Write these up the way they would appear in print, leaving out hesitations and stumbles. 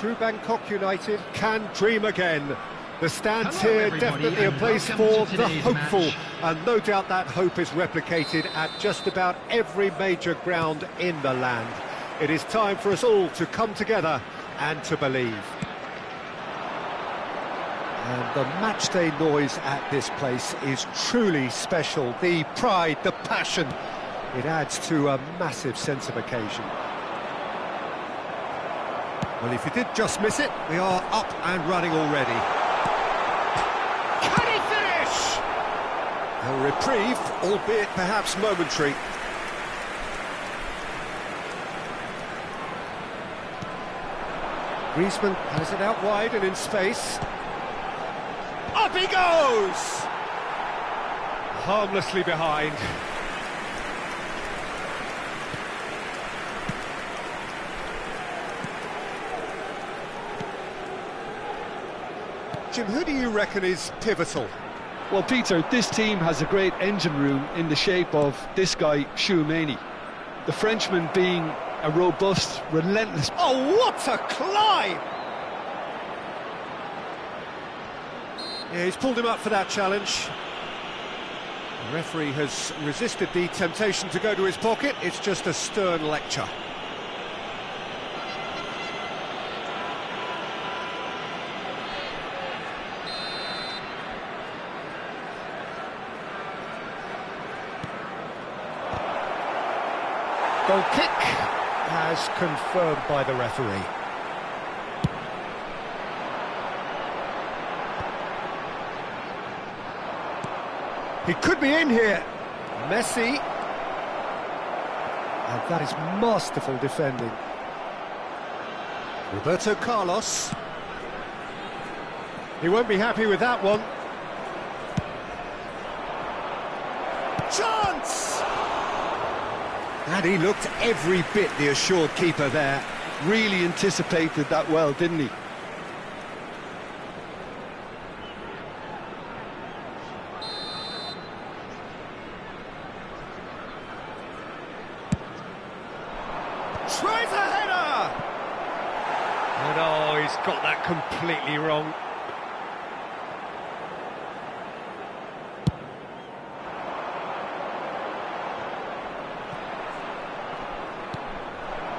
True Bangkok United can dream again. The stands Hello, here everybody, definitely a and place welcome for to the today's hopeful, match. and no doubt that hope is replicated at just about every major ground in the land. It is time for us all to come together and to believe. And the matchday noise at this place is truly special. The pride, the passion, it adds to a massive sense of occasion. Well, if you did just miss it, we are up and running already. Can he finish? A reprieve, albeit perhaps momentary. Griezmann has it out wide and in space. Up he goes! Harmlessly behind. Jim, who do you reckon is pivotal? Well, Peter, this team has a great engine room in the shape of this guy, Tchouaméni. The Frenchman being a robust, relentless... Oh, what a climb! Yeah, he's pulled him up for that challenge. The referee has resisted the temptation to go to his pocket. It's just a stern lecture. Goal kick as confirmed by the referee. He could be in here. Messi. And that is masterful defending. Roberto Carlos. He won't be happy with that one. Chance! And he looked every bit the assured keeper there. Really anticipated that well, didn't he? Tries a header! And oh, he's got that completely wrong.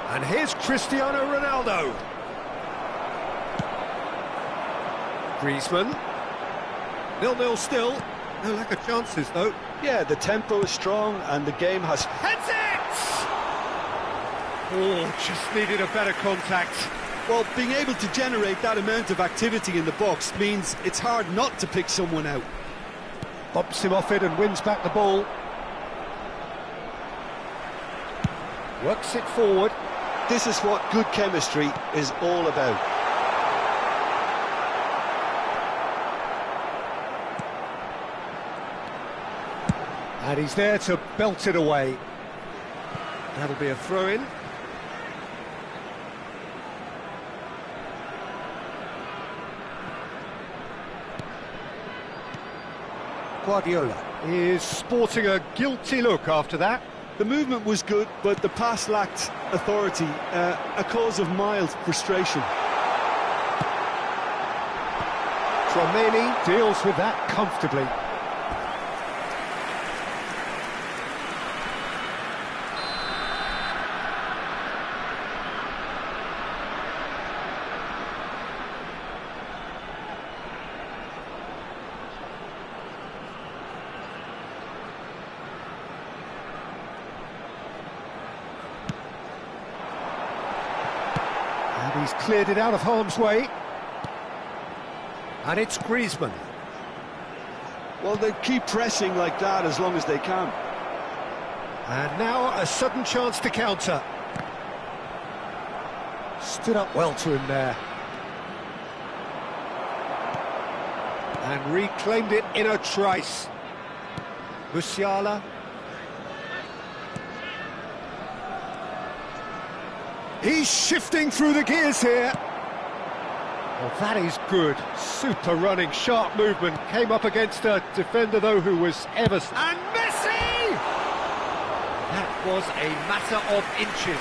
And here's Cristiano Ronaldo. Griezmann. 0-0 still. No lack of chances, though. Yeah, the tempo is strong and the game has... Heads it! Oh, just needed a better contact. Well, being able to generate that amount of activity in the box means it's hard not to pick someone out. Bumps him off it and wins back the ball. Works it forward. This is what good chemistry is all about. And he's there to belt it away. That'll be a throw-in. Guardiola is sporting a guilty look after that. The movement was good, but the pass lacked authority, a cause of mild frustration. Tchouaméni deals with that comfortably. And he's cleared it out of harm's way. And it's Griezmann. Well, they keep pressing like that as long as they can. And now a sudden chance to counter. Stood up well to him there. And reclaimed it in a trice. Musiala. He's shifting through the gears here. Well, that is good. Super running, sharp movement. Came up against a defender, though, who was ever... And Messi! That was a matter of inches.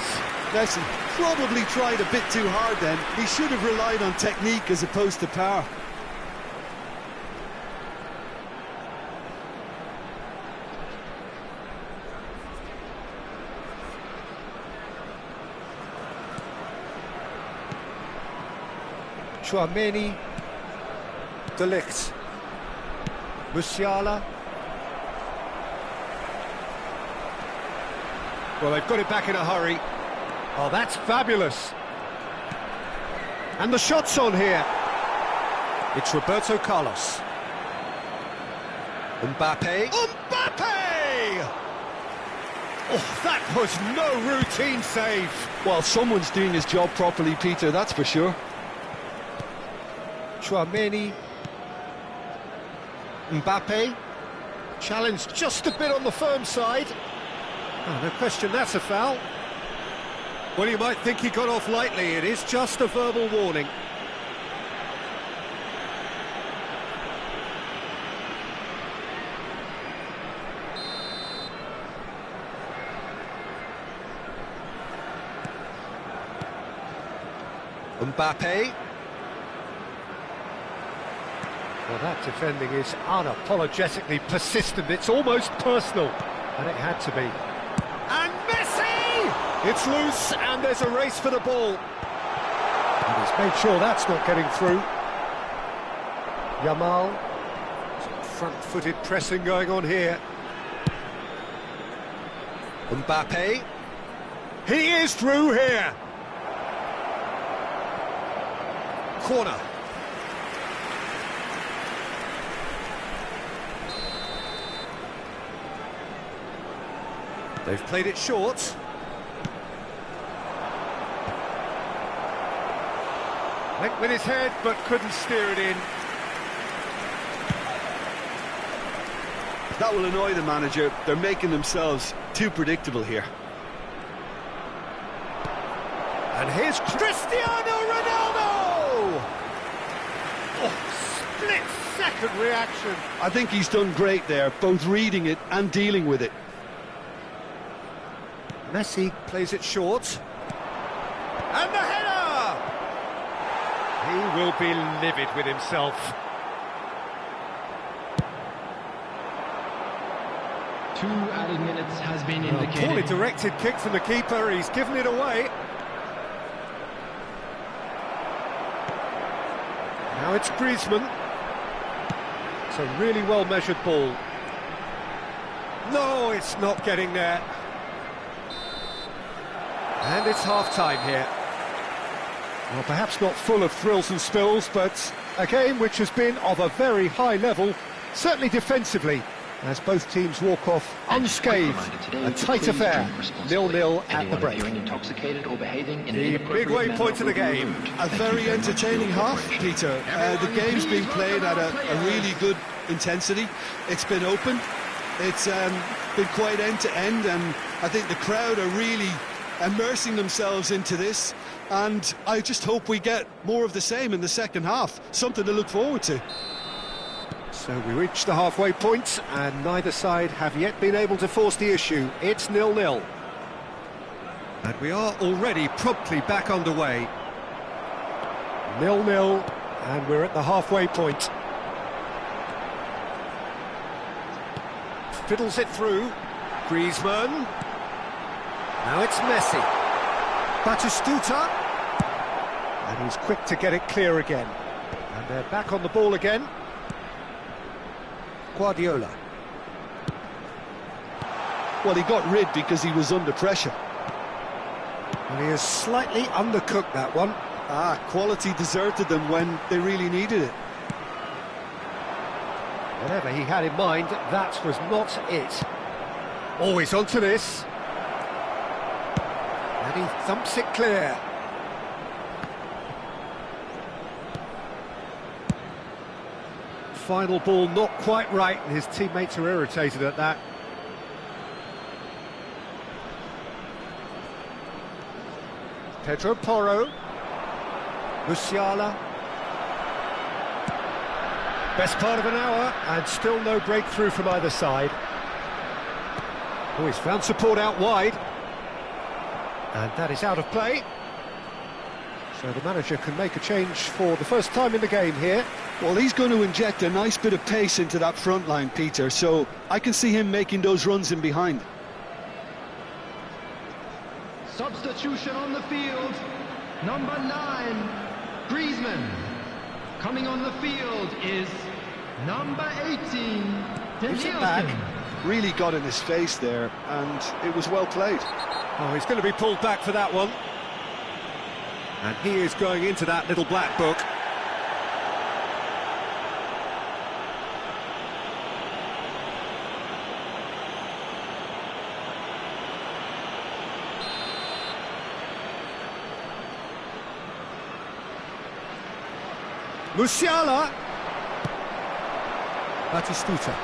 Messi probably tried a bit too hard then. He should have relied on technique as opposed to power. Chouameni, De Ligt, Musiala. Well, they've got it back in a hurry. Oh, that's fabulous. And the shot's on here. It's Roberto Carlos. Mbappe. Mbappe! Oh, that was no routine save. Well, someone's doing his job properly, Peter, that's for sure. Chouameni. Mbappe. Challenged just a bit on the firm side. Oh, no question that's a foul. Well, you might think he got off lightly. It is just a verbal warning. Mbappe. Well, that defending is unapologetically persistent. It's almost personal, and it had to be. And Messi! It's loose, and there's a race for the ball. And he's made sure that's not getting through. Yamal. Some front-footed pressing going on here. Mbappe. He is through here. Corner. They've played it short. Went with his head, but couldn't steer it in. That will annoy the manager. They're making themselves too predictable here. And here's Cristiano Ronaldo! Oh, split-second reaction. I think he's done great there, both reading it and dealing with it. Messi plays it short. And the header! He will be livid with himself. Two added minutes has been indicated. Poorly directed kick from the keeper, he's given it away. Now it's Griezmann. It's a really well-measured ball. No, it's not getting there. And it's half-time here. Well, perhaps not full of thrills and spills, but a game which has been of a very high level, certainly defensively, as both teams walk off unscathed. A tight affair, 0-0 at the break. The big waypoint of the game. A very entertaining half, Peter. The game's been played at a really good intensity. It's been open. It's been quite end-to-end, and I think the crowd are really immersing themselves into this, and I just hope we get more of the same in the second half. Something to look forward to. So we reach the halfway point, and neither side have yet been able to force the issue. It's 0-0. And we are already promptly back underway. 0-0, and we're at the halfway point. Fiddles it through. Griezmann. Now it's Messi. Batistuta. And he's quick to get it clear again. And they're back on the ball again. Guardiola. Well, he got rid because he was under pressure. And he has slightly undercooked that one. Quality deserted them when they really needed it. Whatever he had in mind, that was not it. Always onto this. And he thumps it clear. Final ball not quite right, and his teammates are irritated at that. Pedro Porro. Musiala. Best part of an hour, and still no breakthrough from either side. Oh, he's found support out wide. And that is out of play. So the manager can make a change for the first time in the game here. Well, he's going to inject a nice bit of pace into that front line, Peter, so I can see him making those runs in behind. Substitution on the field. Number 9, Griezmann. Coming on the field is number 18, Gives it back. Really got in his face there, and it was well played. Oh, he's going to be pulled back for that one. And he is going into that little black book. Musiala. Batistuta.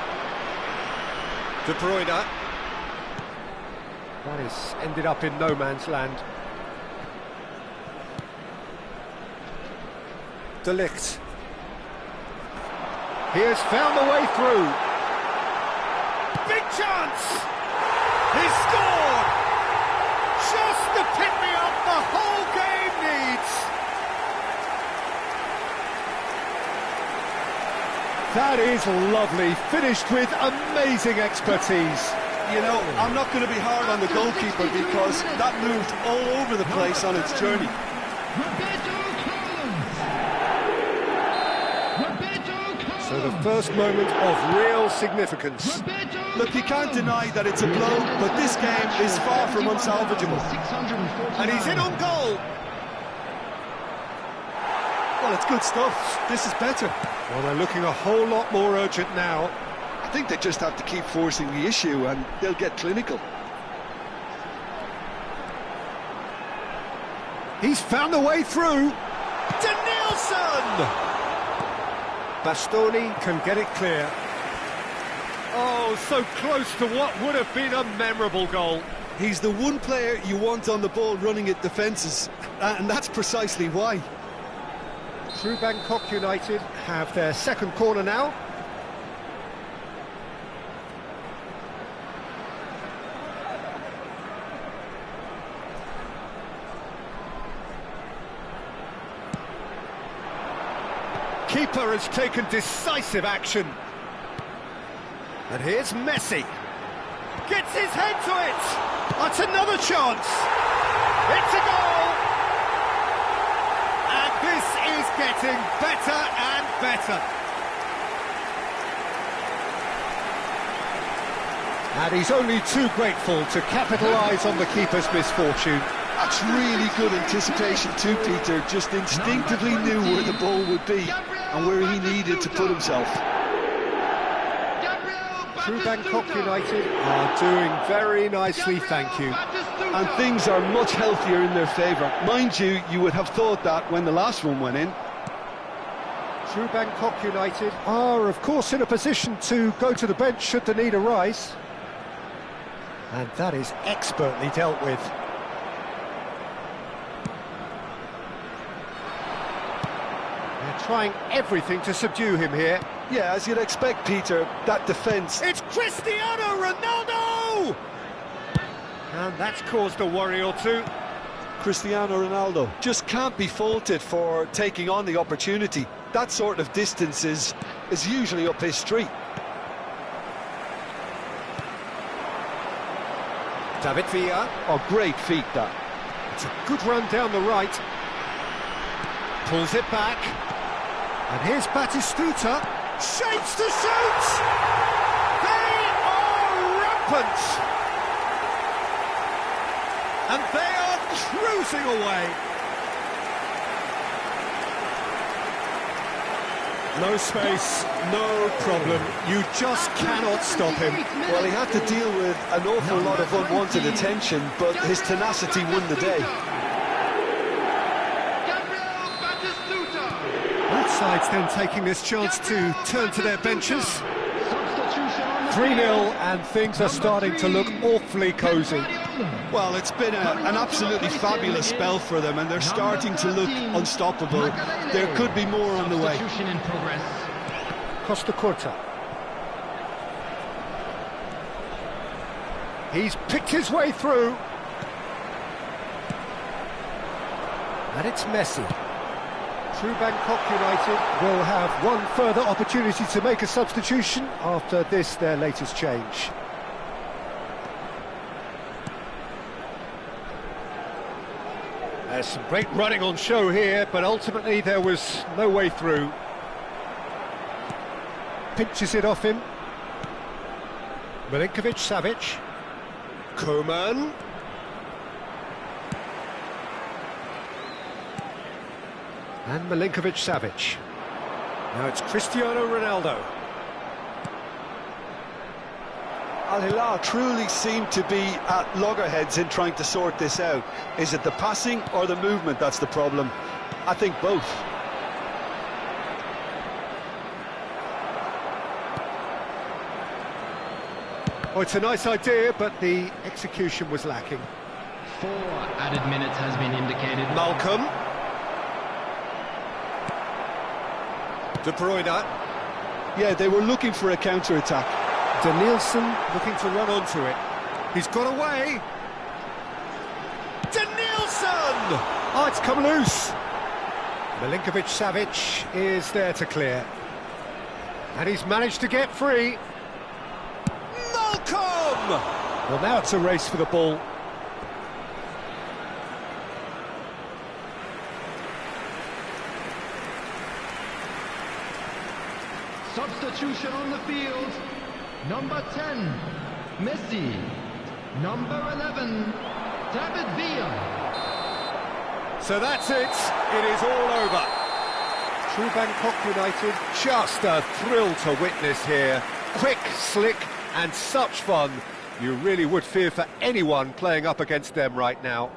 De Bruyne. That is ended up in no man's land. De Ligt. He has found a way through. Big chance! He's scored! Just the pick-me-up the whole game needs. That is lovely, finished with amazing expertise. You know, I'm not going to be hard on the goalkeeper because that moved all over the place on its journey. So the first moment of real significance. Look, you can't deny that it's a blow, but this game is far from unsalvageable. And he's in on goal. Well, it's good stuff. This is better. Well, they're looking a whole lot more urgent now. I think they just have to keep forcing the issue and they'll get clinical. He's found a way through. Danielson! Bastoni can get it clear. Oh, so close to what would have been a memorable goal. He's the one player you want on the ball running at defences, and that's precisely why. True Bangkok United have their second corner now. Keeper has taken decisive action. And here's Messi. Gets his head to it. That's another chance. It's a goal. And this is getting better and better. And he's only too grateful to capitalise on the keeper's misfortune. That's really good anticipation too, Peter. Just instinctively knew where the ball would be and where he needed to put himself. True Bangkok United are doing very nicely, thank you. And things are much healthier in their favour. Mind you, you would have thought that when the last one went in. True Bangkok United are, of course, in a position to go to the bench should the need arise. And that is expertly dealt with. Trying everything to subdue him here. Yeah, as you'd expect, Peter, that defence... It's Cristiano Ronaldo! And that's caused a worry or two. Cristiano Ronaldo just can't be faulted for taking on the opportunity. That sort of distance is usually up his street. David Villa. Oh, great feat, that. It's a good run down the right. Pulls it back. And here's Batistuta, shapes to shoot! They are rampant! And they are cruising away! No space, no problem, you just cannot stop him. Well, he had to deal with an awful lot of unwanted attention, but his tenacity won the day. Sides then taking this chance to turn to their benches. 3-0 and things are starting to look awfully cosy. Well, it's been an absolutely fabulous spell for them and they're starting to look unstoppable. There could be more on the way. Costa Curta. He's picked his way through. And it's Messi. True Bangkok United will have one further opportunity to make a substitution after this, their latest change. There's some great running on show here, but ultimately there was no way through. Pinches it off him. Milinkovic-Savic. Koeman. And Milinkovic-Savic. Now it's Cristiano Ronaldo. Al Hilal truly seem to be at loggerheads in trying to sort this out. Is it the passing or the movement that's the problem? I think both. Oh, it's a nice idea, but the execution was lacking. 4 added minutes has been indicated. Malcolm. De Bruyne. Yeah, they were looking for a counter-attack. Danielson looking to run onto it. He's got away. Danielson! Oh, it's come loose. Milinkovic-Savic is there to clear. And he's managed to get free. Malcolm! Well, now it's a race for the ball. Substitution on the field. Number 10, Messi. Number 11, David Villa. So that's it. It is all over. True Bangkok United, just a thrill to witness here. Quick, slick, and such fun. You really would fear for anyone playing up against them right now.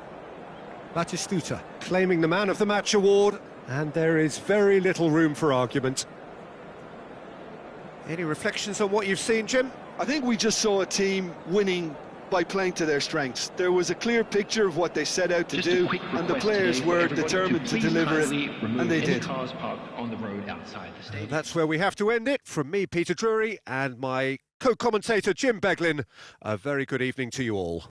Batistuta claiming the Man of the Match award, and there is very little room for argument. Any reflections on what you've seen, Jim? I think we just saw a team winning by playing to their strengths. There was a clear picture of what they set out to do, and the players were determined to deliver it, and they did. Cars parked on the road outside the stadium. And that's where we have to end it. From me, Peter Drury, and my co-commentator, Jim Beglin, a very good evening to you all.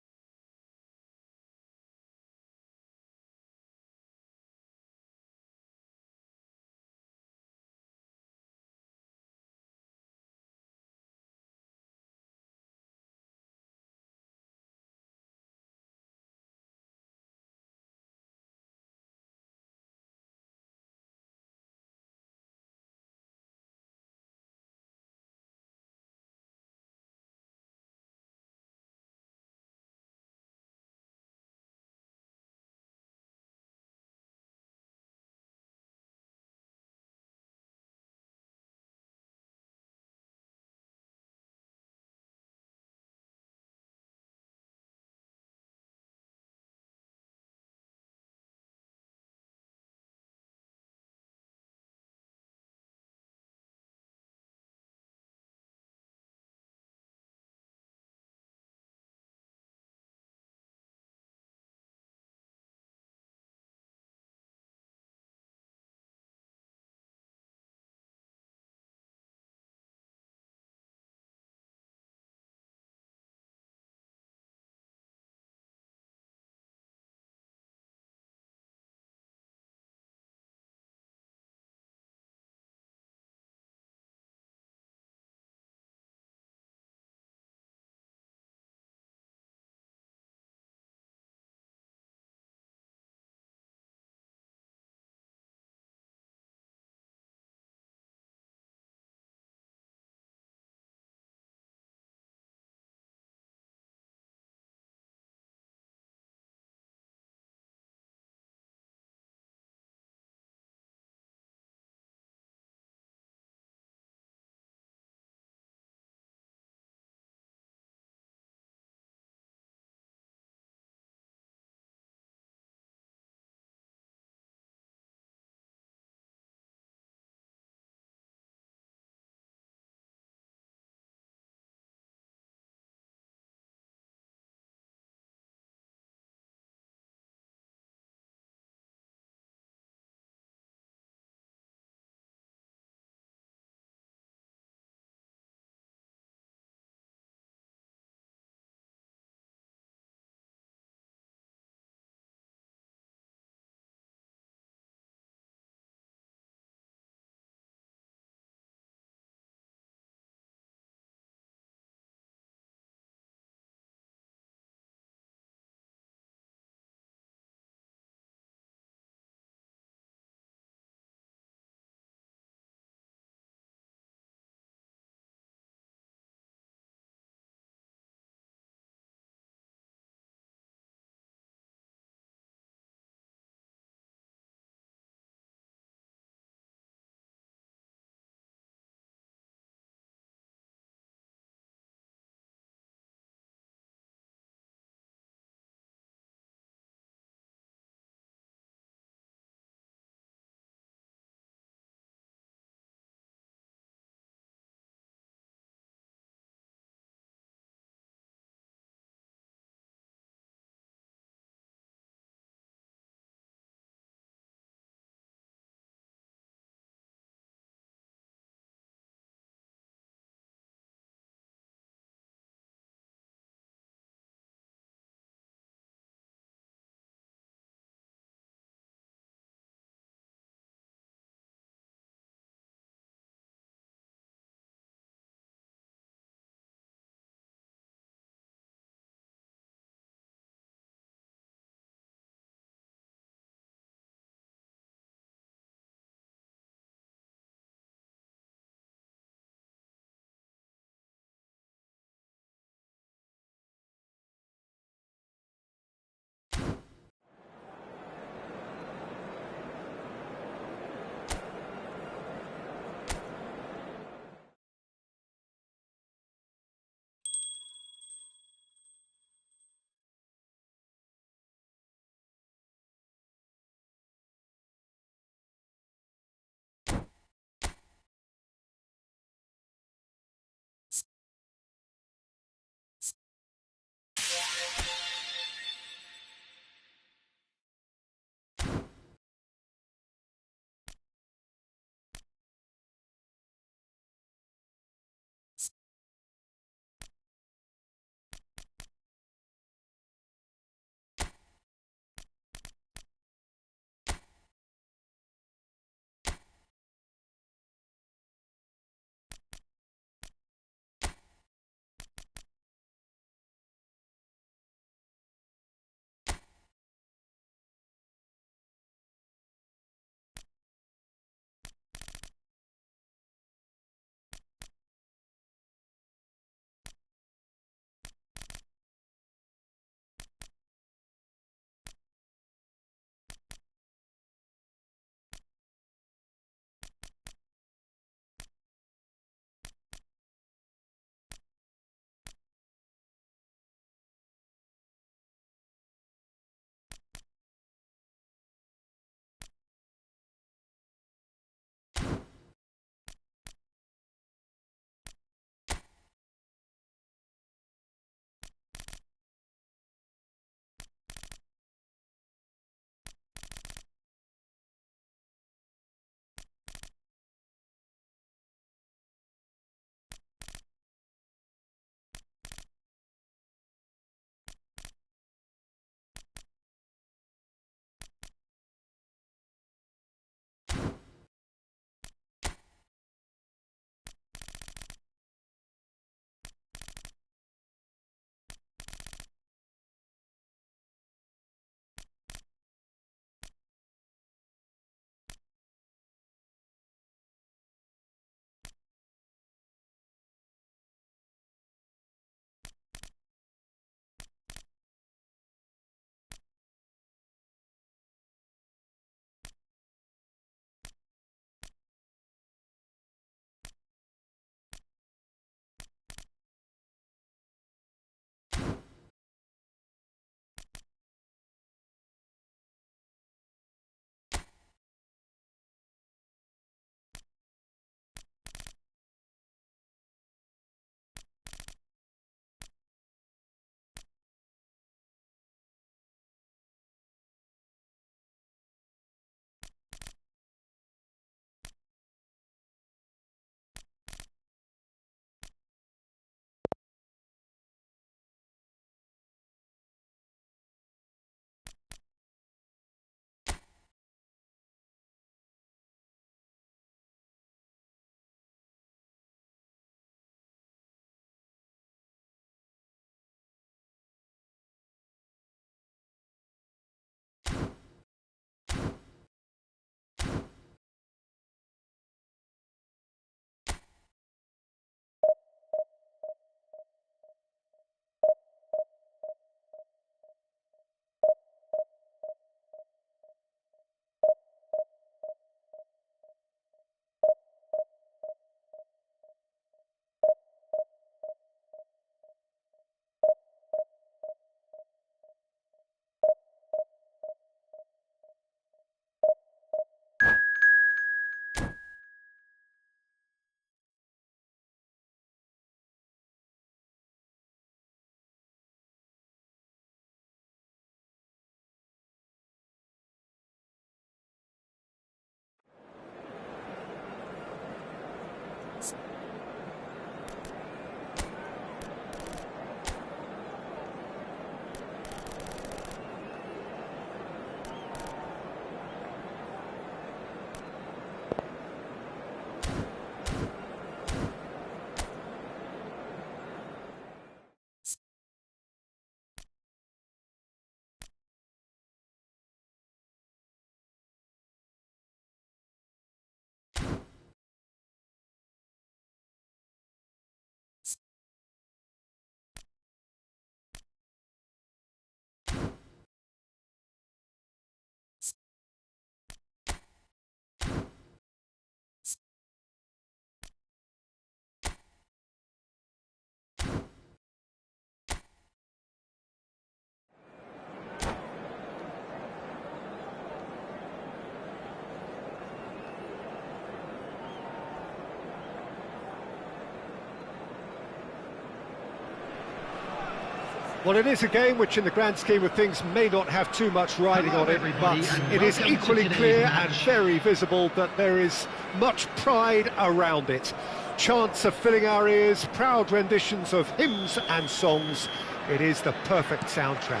Well, it is a game which, in the grand scheme of things, may not have too much riding Hello, on it, everybody, but and it is welcome to equally today's clear and match. very visible that there is much pride around it. Chants are filling our ears, proud renditions of hymns and songs. It is the perfect soundtrack.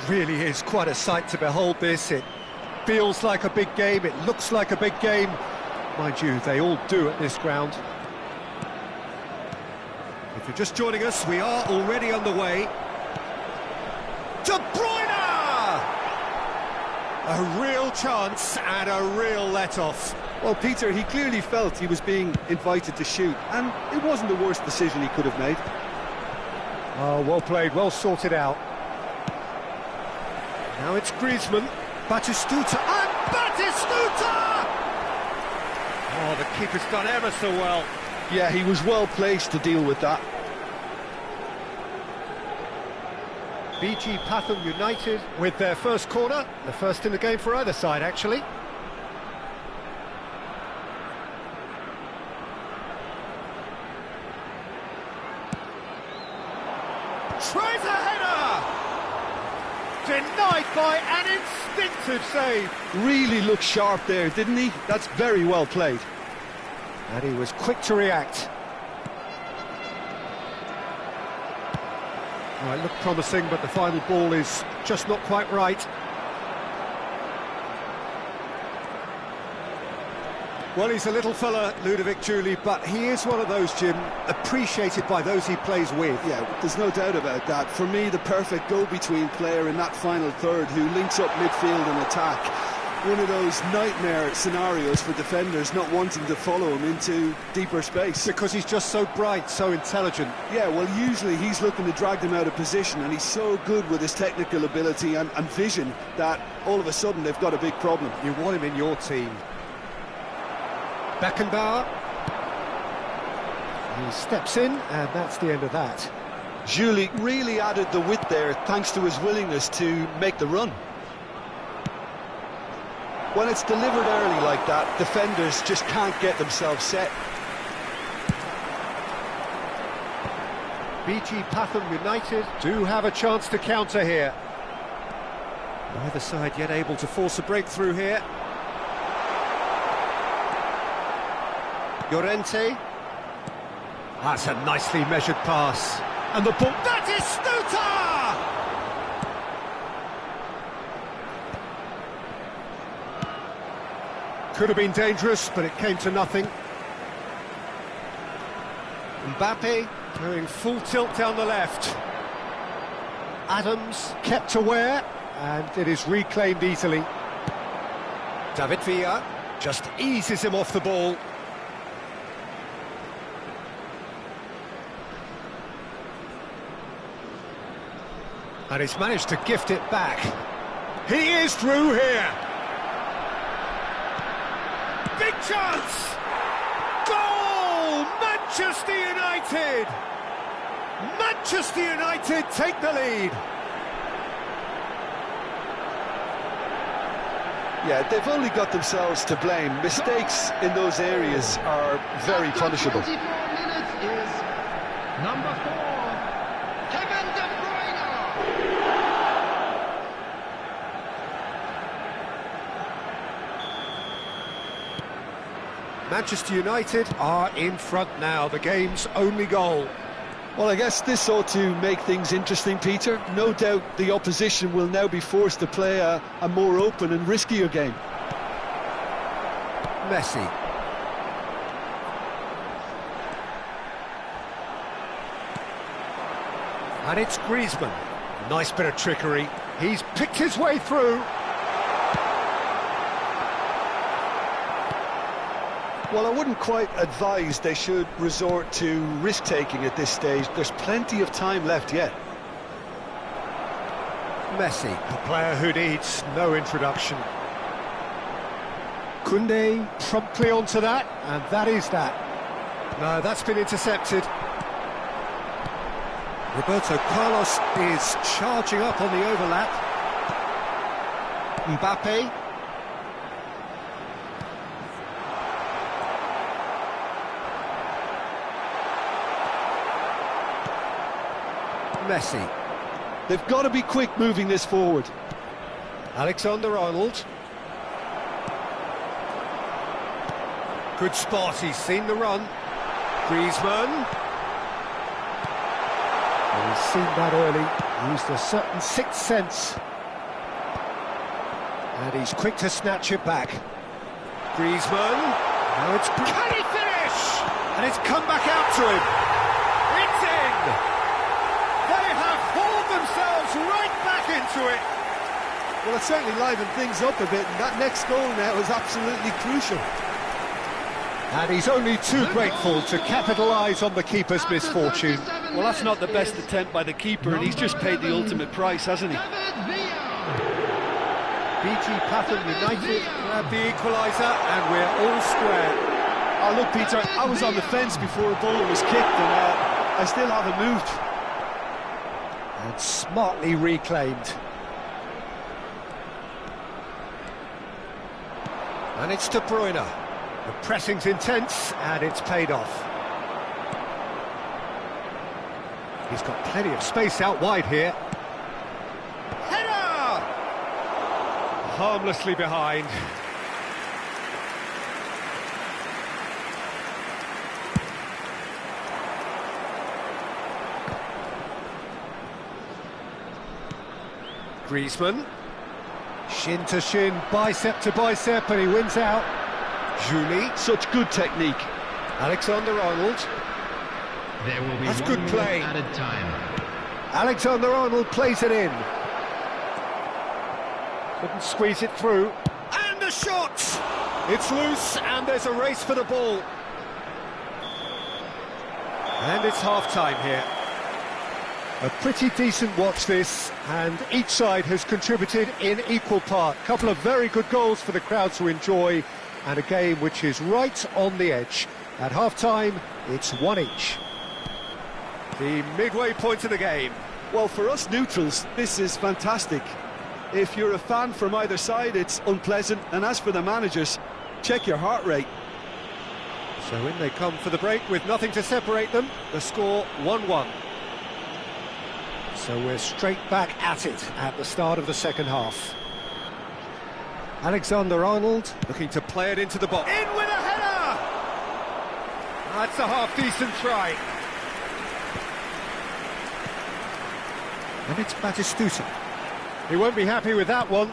Really is quite a sight to behold this. It feels like a big game, it looks like a big game. Mind you, they all do at this ground. If you're just joining us, we are already underway. De Bruyne! A real chance and a real let-off. Well, Peter, he clearly felt he was being invited to shoot, and it wasn't the worst decision he could have made. Oh, well played, well sorted out. Now it's Griezmann, Batistuta, and Batistuta! Oh, the keeper's done ever so well. Yeah, he was well placed to deal with that. BG Pathum United with their first corner, the first in the game for either side, actually. Tries a header! Denied by an instinctive save. Really looked sharp there, didn't he? That's very well played. And he was quick to react. Well, it looked promising, but the final ball is just not quite right. Well, he's a little fella, Ludovic Giuly, but he is one of those, Jim, appreciated by those he plays with. Yeah, there's no doubt about that. For me, the perfect go-between player in that final third who links up midfield and attack. One of those nightmare scenarios for defenders not wanting to follow him into deeper space. Because he's just so bright, so intelligent. Yeah, well, usually he's looking to drag them out of position, and he's so good with his technical ability and vision that all of a sudden they've got a big problem. You want him in your team. Beckenbauer. He steps in, and that's the end of that. Giuly really added the width there thanks to his willingness to make the run. When it's delivered early like that, defenders just can't get themselves set. BG Pathum United do have a chance to counter here. Neither side yet able to force a breakthrough here. Llorente. That's a nicely measured pass. And the ball... That is Stuta! Could have been dangerous, but it came to nothing. Mbappe going full tilt down the left. Adams kept aware, and it is reclaimed easily. David Villa just eases him off the ball. And he's managed to gift it back. He is through here. Big chance! Goal! Manchester United! Manchester United take the lead. Yeah, they've only got themselves to blame. Mistakes in those areas are very punishable. 24 minutes is number 4, Kevin De Bruyne. Manchester United are in front now, the game's only goal. Well, I guess this ought to make things interesting, Peter. No doubt the opposition will now be forced to play a more open and riskier game. Messi. And it's Griezmann. Nice bit of trickery. He's picked his way through. Well, I wouldn't quite advise they should resort to risk-taking at this stage. There's plenty of time left yet. Messi, a player who needs no introduction. Koundé promptly onto that, and that is that. No, that's been intercepted. Roberto Carlos is charging up on the overlap. Mbappe. Messi. They've got to be quick moving this forward. Alexander-Arnold. Good spot, he's seen the run. Griezmann. Well, he's seen that early, used a certain sixth sense. And he's quick to snatch it back. Griezmann. Now it's... Can he finish? And it's come back out to him. It's in! They have hauled themselves right back into it. Well, it certainly livened things up a bit, and that next goal now is absolutely crucial. And he's only too grateful to capitalise on the keeper's misfortune. Well, that's not the best attempt by the keeper, and he's just paid the ultimate price, hasn't he? BT Patham United grab the equaliser, and we're all square. Oh, look, Peter, I was on the fence before a ball was kicked, and I still haven't moved. And smartly reclaimed. And it's De Bruyne. The pressing's intense, and it's paid off. He's got plenty of space out wide here. Header! Harmlessly behind. Griezmann. Shin to shin, bicep to bicep, and he wins out. Julie. Such good technique. Alexander-Arnold. There will be That's one good minute play. added time. Alexander-Arnold plays it in. Couldn't squeeze it through. And a shot! It's loose, and there's a race for the ball. And it's half-time here. A pretty decent watch this, and each side has contributed in equal part. A couple of very good goals for the crowd to enjoy, and a game which is right on the edge. At half-time, it's one each. The midway point of the game. Well, for us neutrals, this is fantastic. If you're a fan from either side, it's unpleasant, and as for the managers, check your heart rate. So in they come for the break with nothing to separate them. The score 1-1. So we're straight back at it at the start of the second half. Alexander-Arnold looking to play it into the box. In with a header! That's a half-decent try. And it's Batistuta. He won't be happy with that one.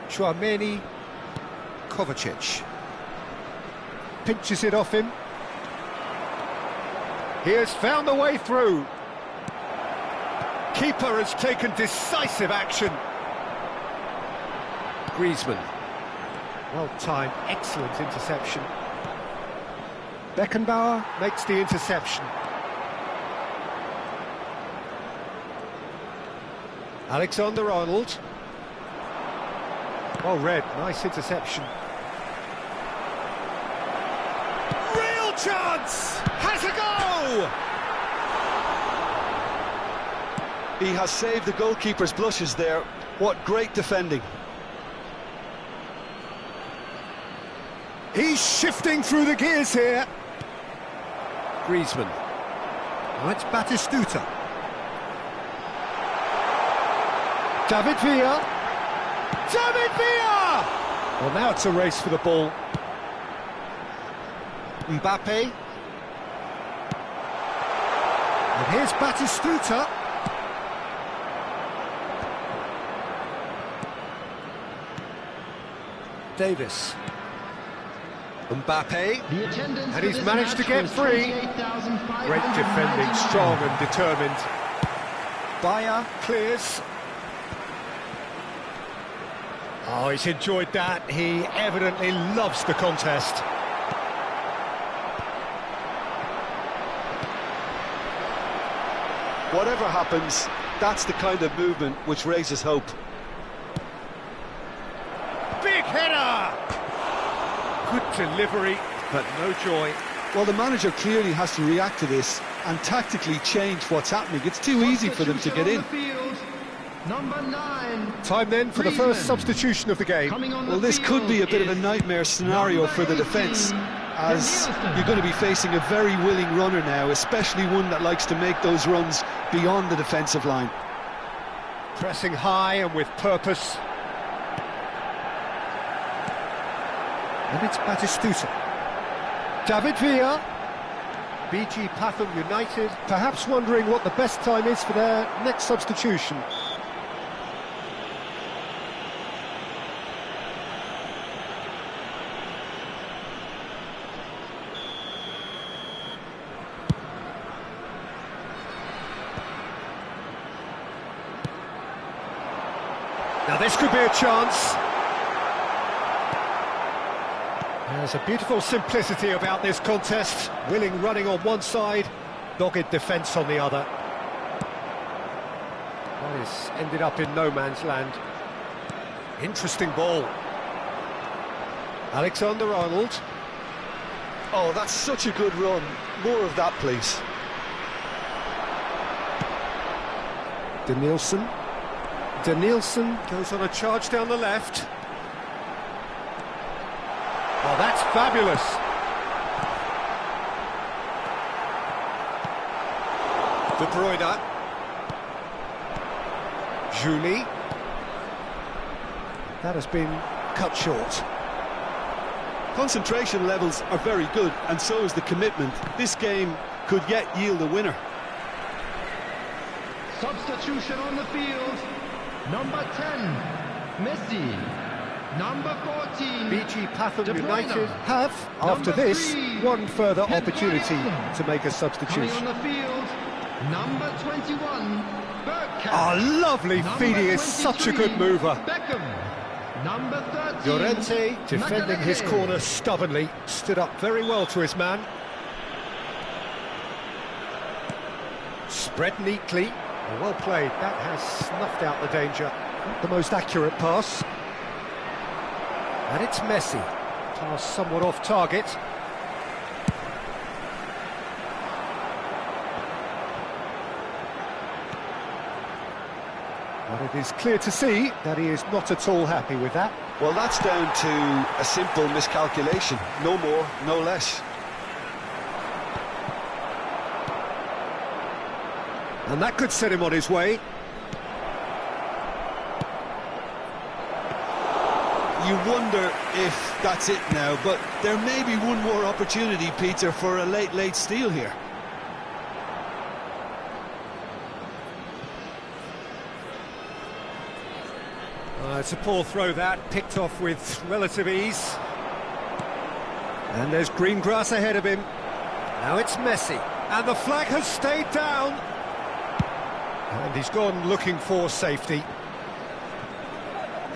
Chouameni, Kovacic. Pinches it off him. He has found a way through. Keeper has taken decisive action. Griezmann. Well-timed, excellent interception. Beckenbauer makes the interception. Alexander-Arnold. Well read, nice interception. Real chance! Has a go! He has saved the goalkeeper's blushes there. What great defending. He's shifting through the gears here. Griezmann. Now it's Batistuta. David Villa. David Villa! Well, now it's a race for the ball. Mbappe. And here's Batistuta. Davis. Mbappe, and he's managed to get free. Great defending, strong and determined. Bayer clears. Oh, he's enjoyed that. He evidently loves the contest. Whatever happens, that's the kind of movement which raises hope. Big header! Good delivery, but no joy. Well, the manager clearly has to react to this and tactically change what's happening. It's too easy for them to get in. Number 9. Time then for the first substitution of the game. Well, this could be a bit of a nightmare scenario for the defence, as you're going to be facing a very willing runner now, especially one that likes to make those runs beyond the defensive line. Pressing high and with purpose. And it's Batistuta. David Villa. BG Pathum United, perhaps wondering what the best time is for their next substitution. Now this could be a chance. There's a beautiful simplicity about this contest. Willing running on one side, dogged defence on the other. Well, it's ended up in no man's land. Interesting ball. Alexander-Arnold. Oh, that's such a good run. More of that, please. Danielson. Danielson goes on a charge down the left. Oh, that's fabulous. De Bruyne. Julie. That has been cut short. Concentration levels are very good, and so is the commitment. This game could yet yield a winner. Substitution on the field. Number 10, Messi. Number 14, BG Pathum De Bruyne. United have, after Number this, 3, one further Pep opportunity Guardiola. to make a Coming substitution. on the field, number 21, Bergkamp. Oh, lovely Number feeding is such a good 23, mover. Beckham. Number 13, Llorente, defending his Magalhaes. corner stubbornly, stood up very well to his man. Spread neatly. Well played. That has snuffed out the danger. Not the most accurate pass. And it's Messi. Pass somewhat off target. But it is clear to see that he is not at all happy with that. Well, that's down to a simple miscalculation. No more, no less. And that could set him on his way. You wonder if that's it now, but there may be one more opportunity, Peter, for a late steal here. It's a poor throw that, picked off with relative ease. And there's green grass ahead of him. Now it's Messi, and the flag has stayed down. And he's gone looking for safety.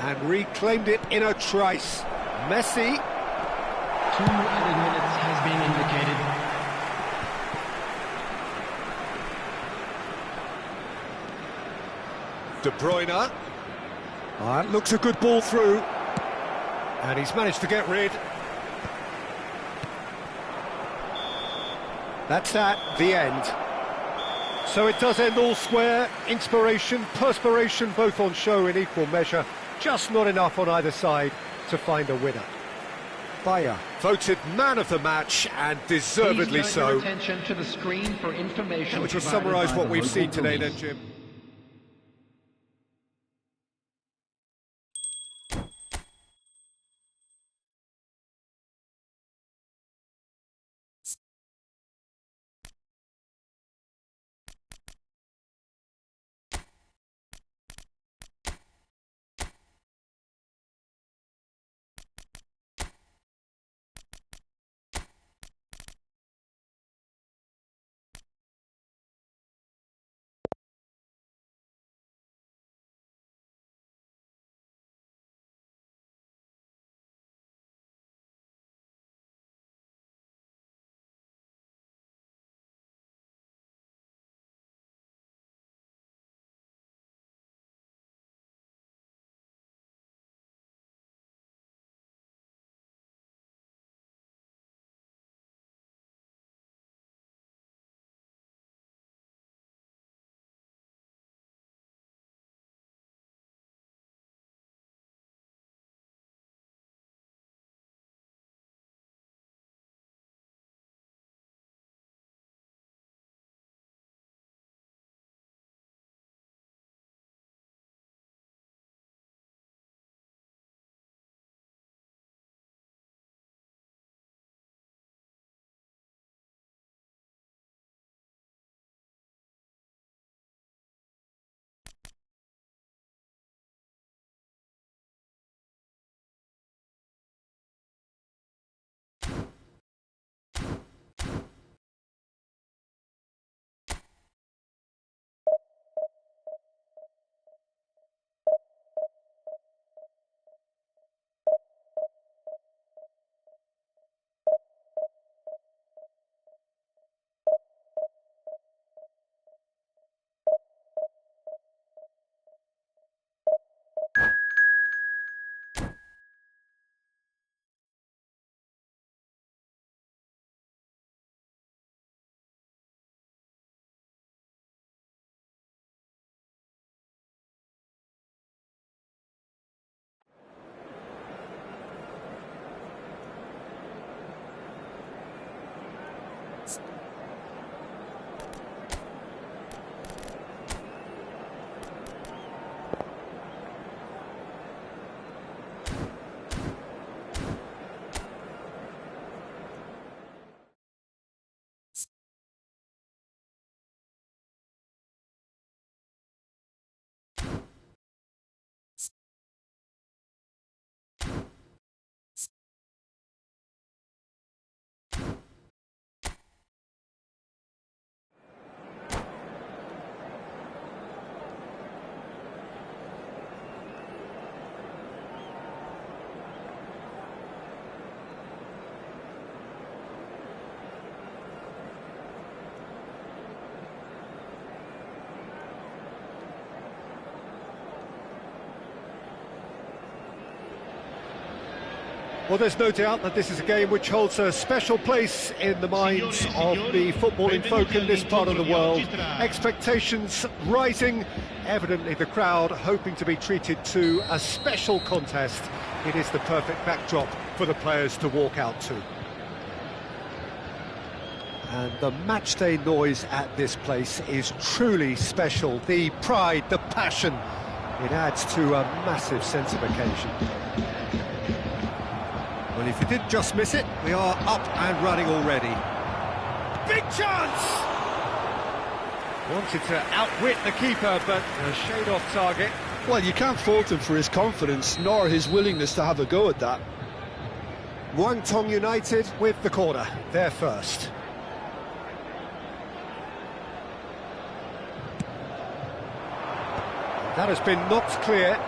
And reclaimed it in a trice. Messi. 2 added minutes has been indicated. De Bruyne. That looks a good ball through. And he's managed to get rid. That's the end. So it does end all square. Inspiration, perspiration, both on show in equal measure. Just not enough on either side to find a winner. Bayer voted man of the match, and deservedly Please turn your so. attention to the screen for information. Which will provided summarise by what the we've local seen today police. then, Jim. Well, there's no doubt that this is a game which holds a special place in the minds of the footballing folk in this part of the world. Expectations rising, evidently the crowd hoping to be treated to a special contest. It is the perfect backdrop for the players to walk out to. And the matchday noise at this place is truly special. The pride, the passion, it adds to a massive sense of occasion. Well, if you did just miss it, we are up and running already. Big chance! Wanted to outwit the keeper, but a shade off target. Well, you can't fault him for his confidence, nor his willingness to have a go at that. Muangthong United with the corner, they're first. That has been knocked clear.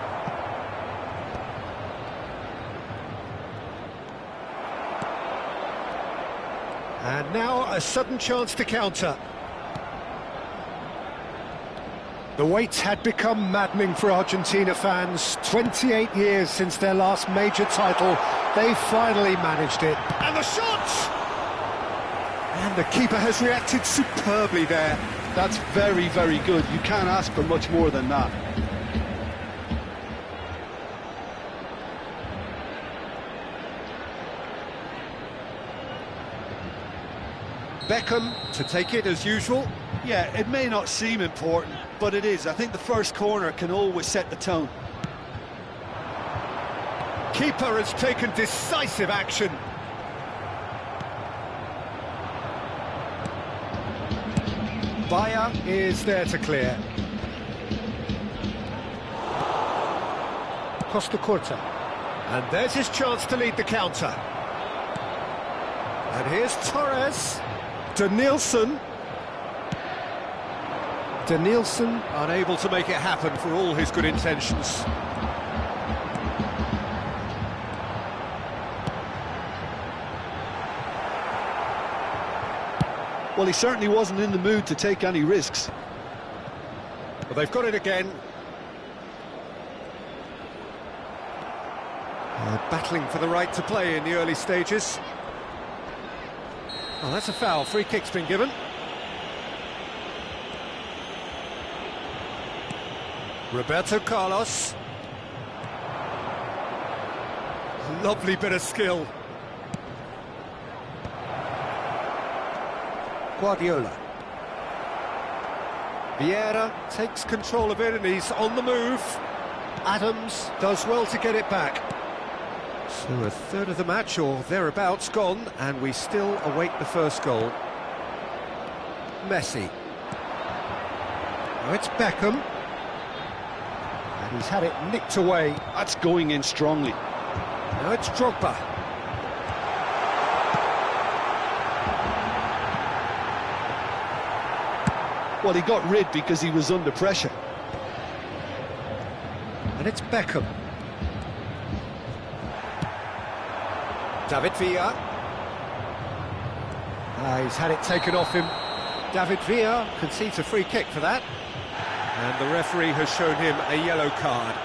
And now a sudden chance to counter. The wait had become maddening for Argentina fans. 28 years since their last major title. They finally managed it. And the shot! And the keeper has reacted superbly there. That's very, very good. You can't ask for much more than that. Beckham to take it as usual. Yeah, it may not seem important, but it is. I think the first corner can always set the tone. Keeper has taken decisive action. Bayer is there to clear. Costa Curta. And there's his chance to lead the counter. And here's Torres. Denilson. Denilson unable to make it happen for all his good intentions. Well, he certainly wasn't in the mood to take any risks. Well, they've got it again. Battling for the right to play in the early stages. Oh, that's a foul. Free kick's been given. Roberto Carlos. Lovely bit of skill. Guardiola. Vieira takes control of it and he's on the move. Adams does well to get it back. So a third of the match or thereabouts gone, and we still await the first goal. Messi. Now it's Beckham. And he's had it nicked away. That's going in strongly. Now it's Drogba. Well, he got rid because he was under pressure. And it's Beckham. David Villa. He's had it taken off him. David Villa concedes a free kick for that. And the referee has shown him a yellow card.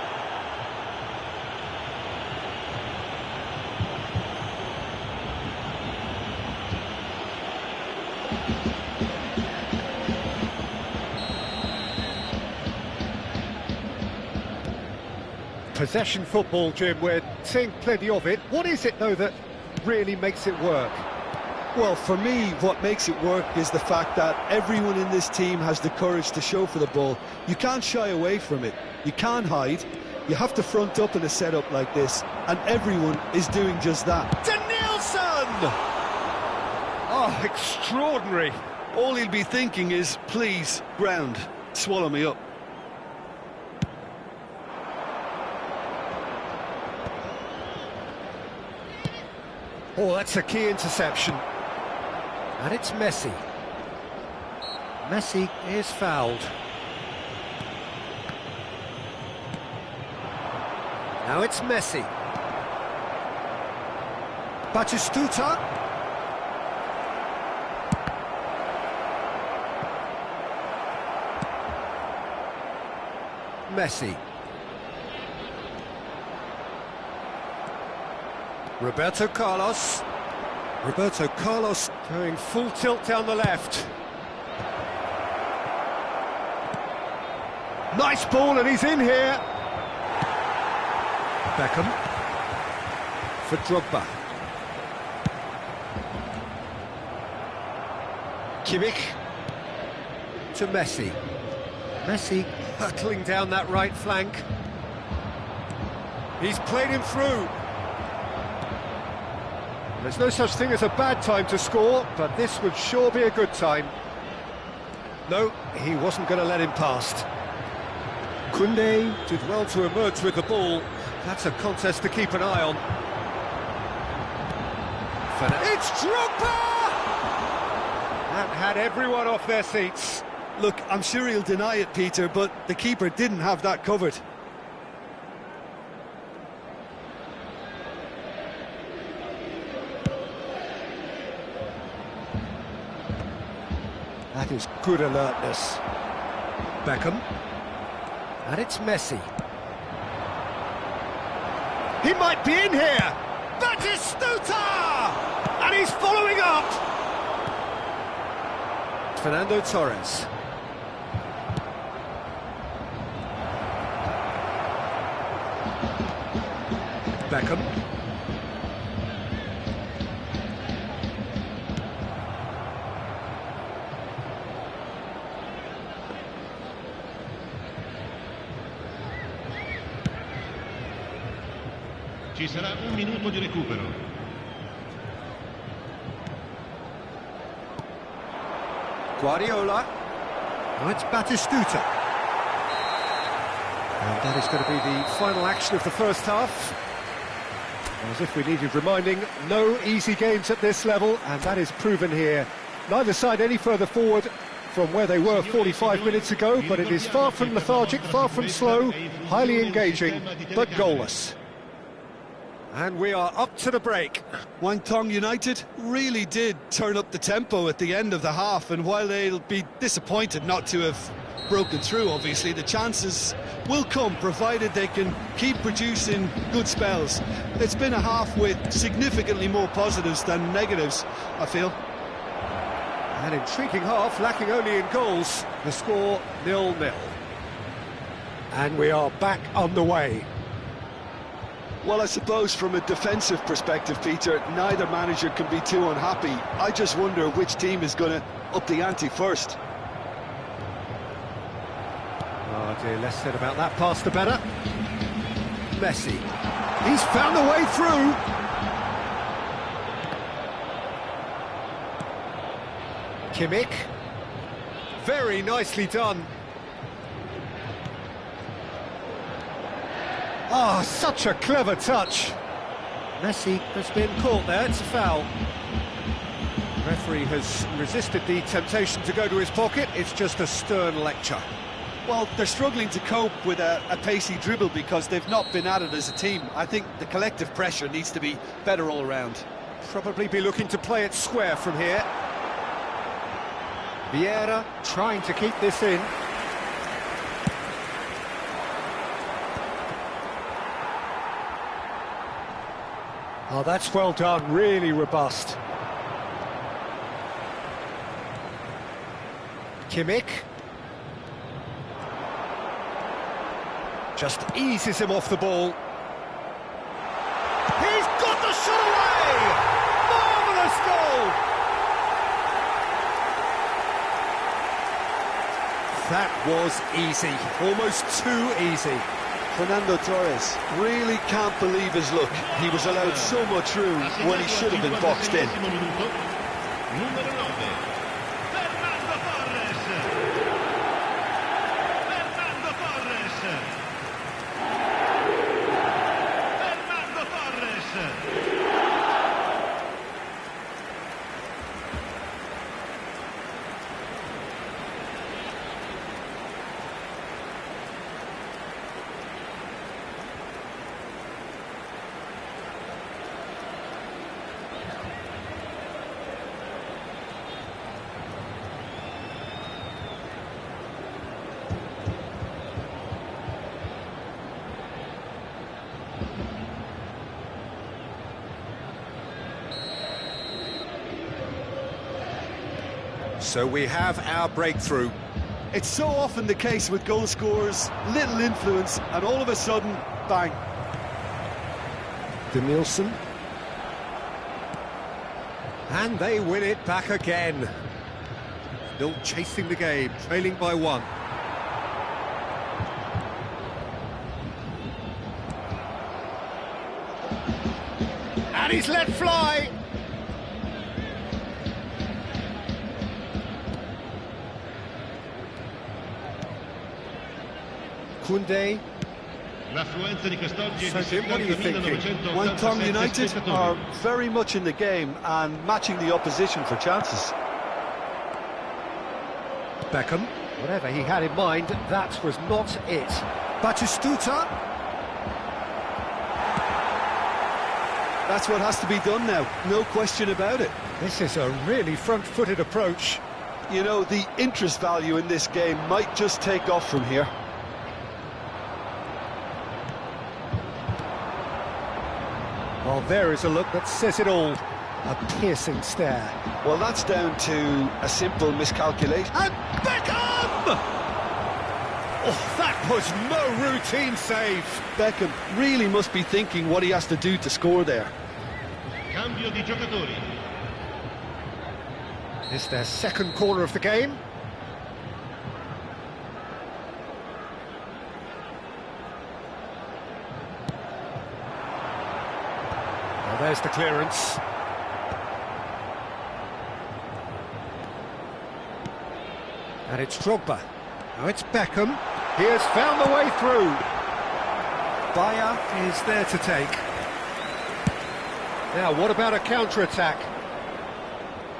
Possession football, Jim, we're seeing plenty of it. What is it, though, that really makes it work? Well, for me, what makes it work is the fact that everyone in this team has the courage to show for the ball. You can't shy away from it. You can't hide. You have to front up in a setup like this, and everyone is doing just that. Denilson! Oh, extraordinary. All he'll be thinking is, please, ground, swallow me up. Oh, that's a key interception. And it's Messi. Messi is fouled. Now it's Messi. Batistuta. Messi. Roberto Carlos. Roberto Carlos going full tilt down the left. Nice ball, and he's in here. Beckham. For Drogba. Kimmich. To Messi. Messi hurtling down that right flank. He's played him through. There's no such thing as a bad time to score, but this would sure be a good time. No, he wasn't going to let him past. Koundé did well to emerge with the ball. That's a contest to keep an eye on. It's Drogba! That had everyone off their seats. Look, I'm sure he'll deny it, Peter, but the keeper didn't have that covered. That is good alertness. Beckham. And it's Messi. He might be in here! Batistuta! And he's following up! Fernando Torres. Beckham. Ci sarà un minuto di recupero. Guardiola. Now it's Batistuta. And that is going to be the final action of the first half. As if we needed reminding, no easy games at this level, and that is proven here. Neither side any further forward from where they were 45 minutes ago, but it is far from lethargic, far from slow, highly engaging, but goalless. And we are up to the break. Guangdong United really did turn up the tempo at the end of the half, and while they'll be disappointed not to have broken through, obviously, the chances will come, provided they can keep producing good spells. It's been a half with significantly more positives than negatives, I feel. An intriguing half, lacking only in goals. The score 0-0. And we are back underway. Well, I suppose from a defensive perspective, Peter, neither manager can be too unhappy. I just wonder which team is going to up the ante first. Oh dear, less said about that pass the better. Messi. He's found a way through. Kimmich. Very nicely done. Ah, such a clever touch. Messi has been caught there, it's a foul. The referee has resisted the temptation to go to his pocket, it's just a stern lecture. Well, they're struggling to cope with a pacey dribble because they've not been at it as a team. I think the collective pressure needs to be better all round. Probably be looking to play it square from here. Vieira trying to keep this in. Oh, that's well done, really robust. Kimmich. Just eases him off the ball. He's got the shot away! Marvellous goal! That was easy, almost too easy. Fernando Torres really can't believe his luck. He was allowed so much room when he should have been boxed in. So we have our breakthrough. It's so often the case with goal scorers, little influence, and all of a sudden, bang. Danielson. And they win it back again. Still chasing the game, trailing by 1. And he's let fly. Koundé. L'affluenza di quest'oggi è So, di Jim, what are you thinking? 70.987 Wycombe United spettatori. are very much in the game and matching the opposition for chances. Beckham. Whatever he had in mind, that was not it. Batistuta. That's what has to be done now, no question about it. This is a really front-footed approach. You know, the interest value in this game might just take off from here. Well, there is a look that says it all. A piercing stare. Well, that's down to a simple miscalculation. And Beckham! Oh, that was no routine save. Beckham really must be thinking what he has to do to score there. Cambio di giocatori. It's their second corner of the game. Well, there's the clearance. And it's Drogba. Now it's Beckham. He has found the way through. Bayer is there to take. Now, what about a counter-attack?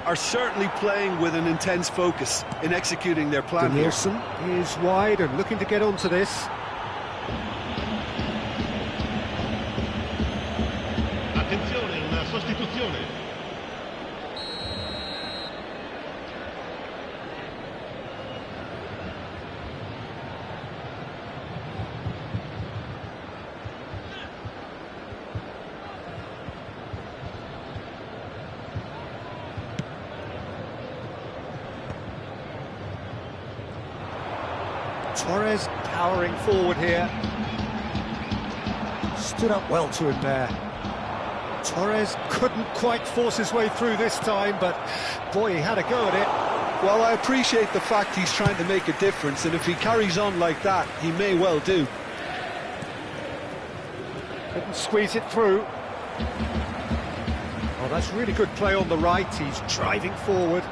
Are certainly playing with an intense focus in executing their plan here. Danielson is wide and looking to get onto this. Attenzione, una sostituzione. Torres powering forward here. Stood up well to him there. Torres couldn't quite force his way through this time, but boy, he had a go at it. Well, I appreciate the fact he's trying to make a difference, and if he carries on like that, he may well do. Couldn't squeeze it through. Oh, that's really good play on the right. He's driving forward.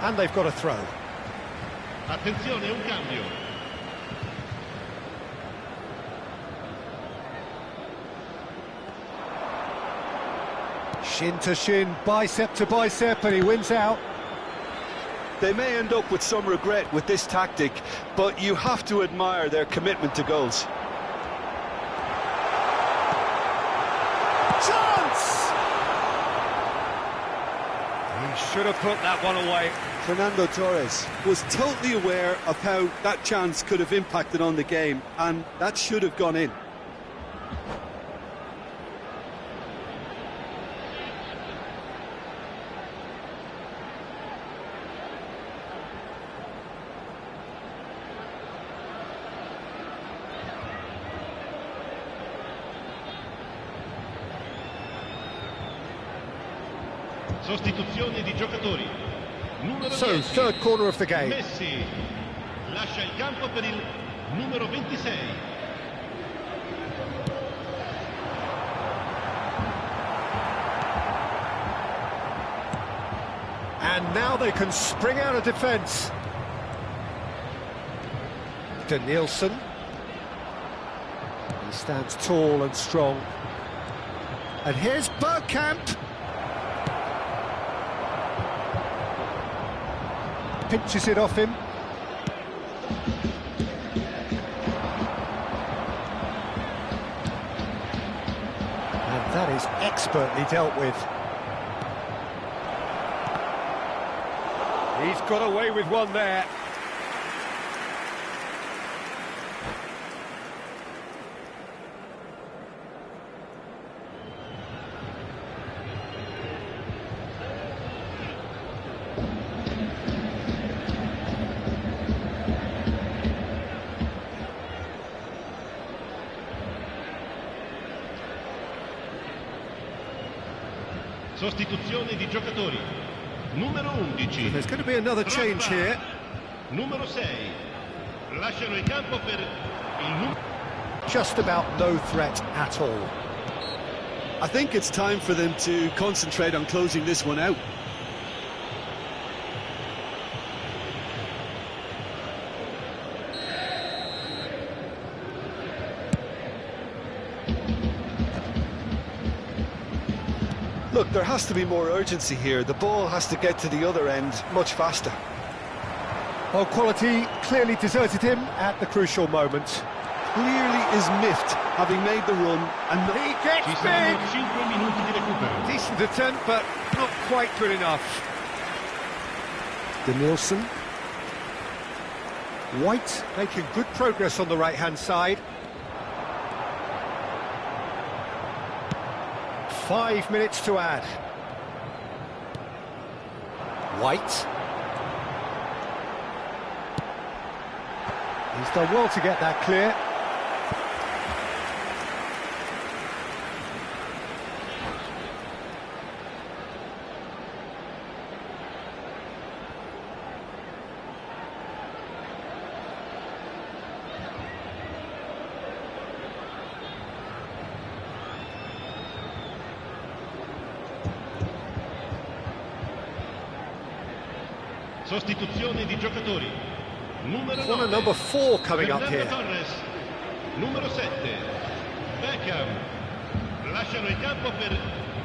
And they've got a throw. Attenzione, un cambio. Shin to shin, bicep to bicep, and he wins out. They may end up with some regret with this tactic, but you have to admire their commitment to goals. Chance! He should have put that one away. Fernando Torres was totally aware of how that chance could have impacted on the game, and that should have gone in. Sostituzione di giocatori. Numero So, 10. third corner of the game. Messi lascia il campo per il numero 26. And now they can spring out of defence. Danielson. He stands tall and strong. And here's Bergkamp. Pinches it off him. And that is expertly dealt with. He's got away with one there. Sostituzione di giocatori. Numero 11. There's going to be another change here. Numero 6. Lasciano il campo per il numero... Just about no threat at all. I think it's time for them to concentrate on closing this one out. Look, there has to be more urgency here. The ball has to get to the other end much faster. Well, quality clearly deserted him at the crucial moment. Clearly is miffed, having made the run and... He gets Ci saranno big! 5 minuti di recupero. Decent attempt, but not quite good enough. Denilson. White making good progress on the right-hand side. 5 minutes to add. White. He's done well to get that clear. Sostituzione di giocatori. Numero 9. Corner number 4 coming up Fernando here. Torres. Numero 7. Beckham. Lasciano il campo per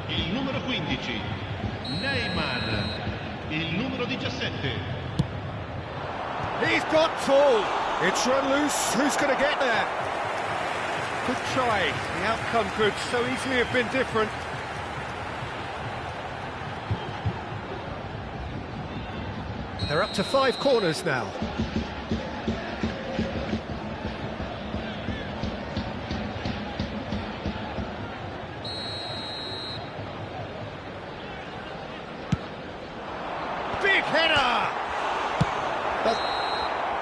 il numero 15. Neymar. Il numero 17. He's got tall. It's run loose. Who's going to get there? Good try. The outcome could so easily have been different. They're up to 5 corners now. Big header! But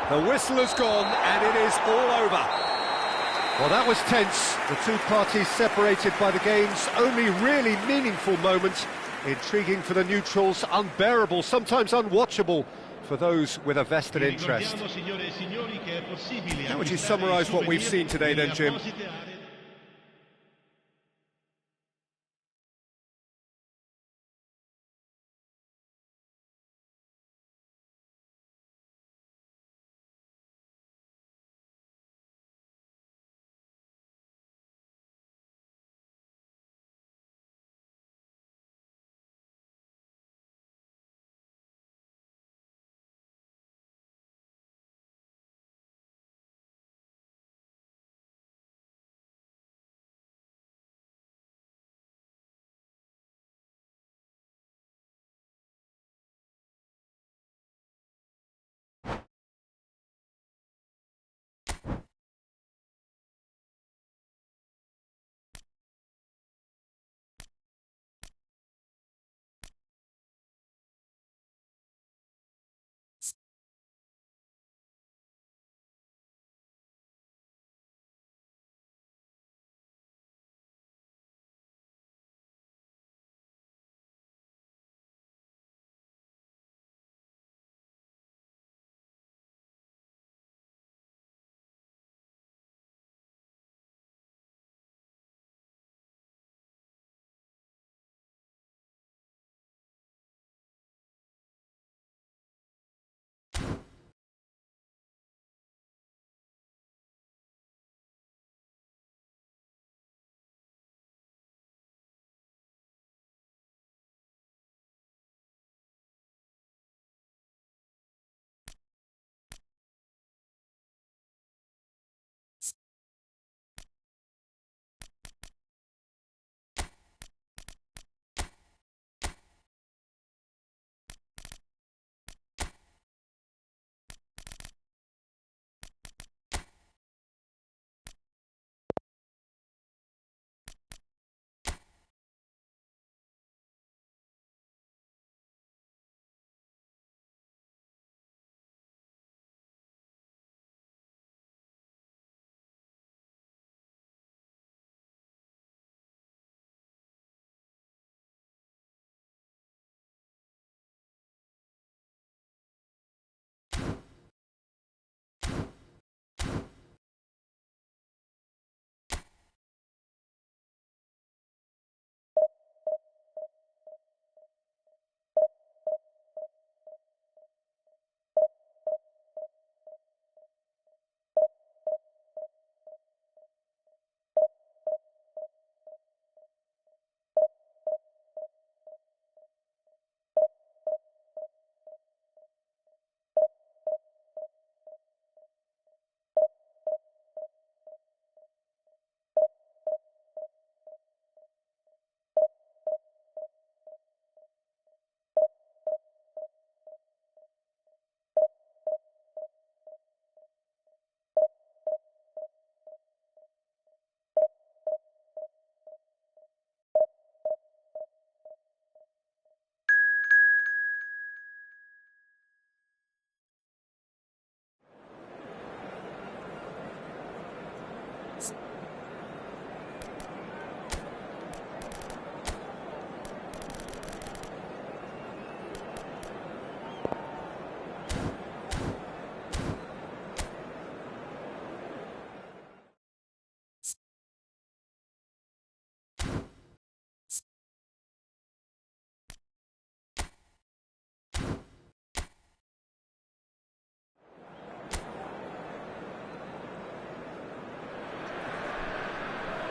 the whistle has gone and it is all over. Well, that was tense. The two parties separated by the game's only really meaningful moment. Intriguing for the neutrals, unbearable, sometimes unwatchable for those with a vested interest. How would you summarise what we've seen today then, Jim?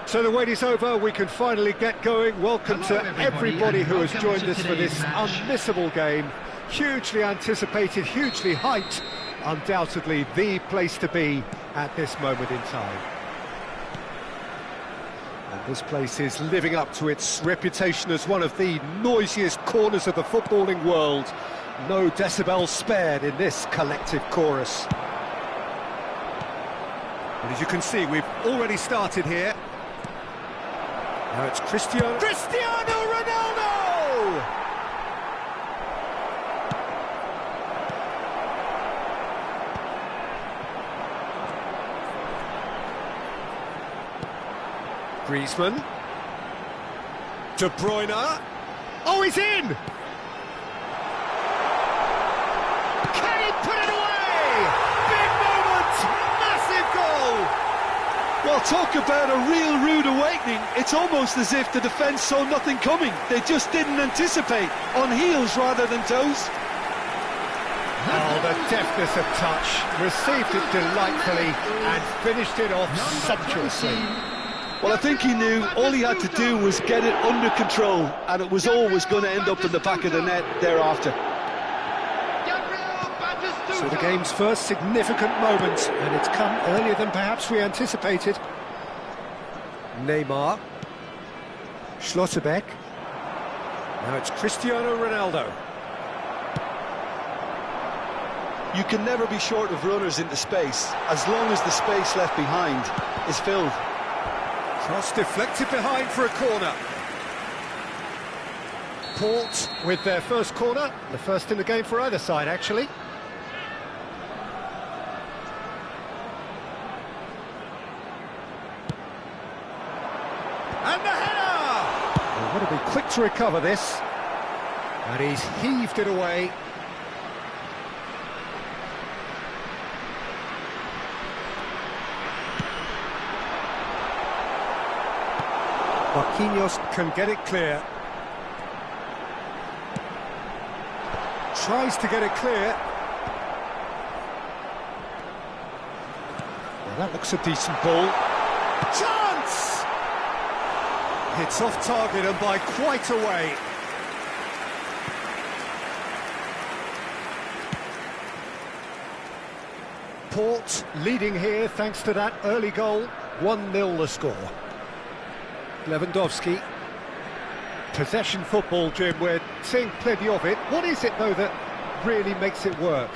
So the wait is over, we can finally get going. Welcome Hello, to everybody who has welcome joined to us for this today's match. unmissable game. Hugely anticipated, hugely hyped. Undoubtedly the place to be at this moment in time. And this place is living up to its reputation as one of the noisiest corners of the footballing world. No decibels spared in this collective chorus. And as you can see, we've already started here. Now it's Cristiano Ronaldo! Griezmann. De Bruyne. Oh, he's in! Can he put it away? Big moment! Massive goal! Well, talk about a real rude awakening. It's almost as if the defence saw nothing coming. They just didn't anticipate. On heels rather than toes. Oh, the deftness of touch. Received it delightfully and finished it off sumptuously. Well, I think he knew all he had to do was get it under control, and it was always going to end up in the back of the net thereafter. So the game's first significant moment, and it's come earlier than perhaps we anticipated. Neymar. Schlotterbeck. Now it's Cristiano Ronaldo. You can never be short of runners into space, as long as the space left behind is filled. Cross deflected behind for a corner. Port with their first corner, the first in the game for either side, actually. And the header! Well, got to be quick to recover this. And he's heaved it away. Marquinhos can get it clear. Tries to get it clear. Well, that looks a decent ball. Chance! It's off target and by quite a way. Port leading here thanks to that early goal. 1-0 the score. Lewandowski. Possession football, Jim, we're seeing plenty of it. What is it, though, that really makes it work?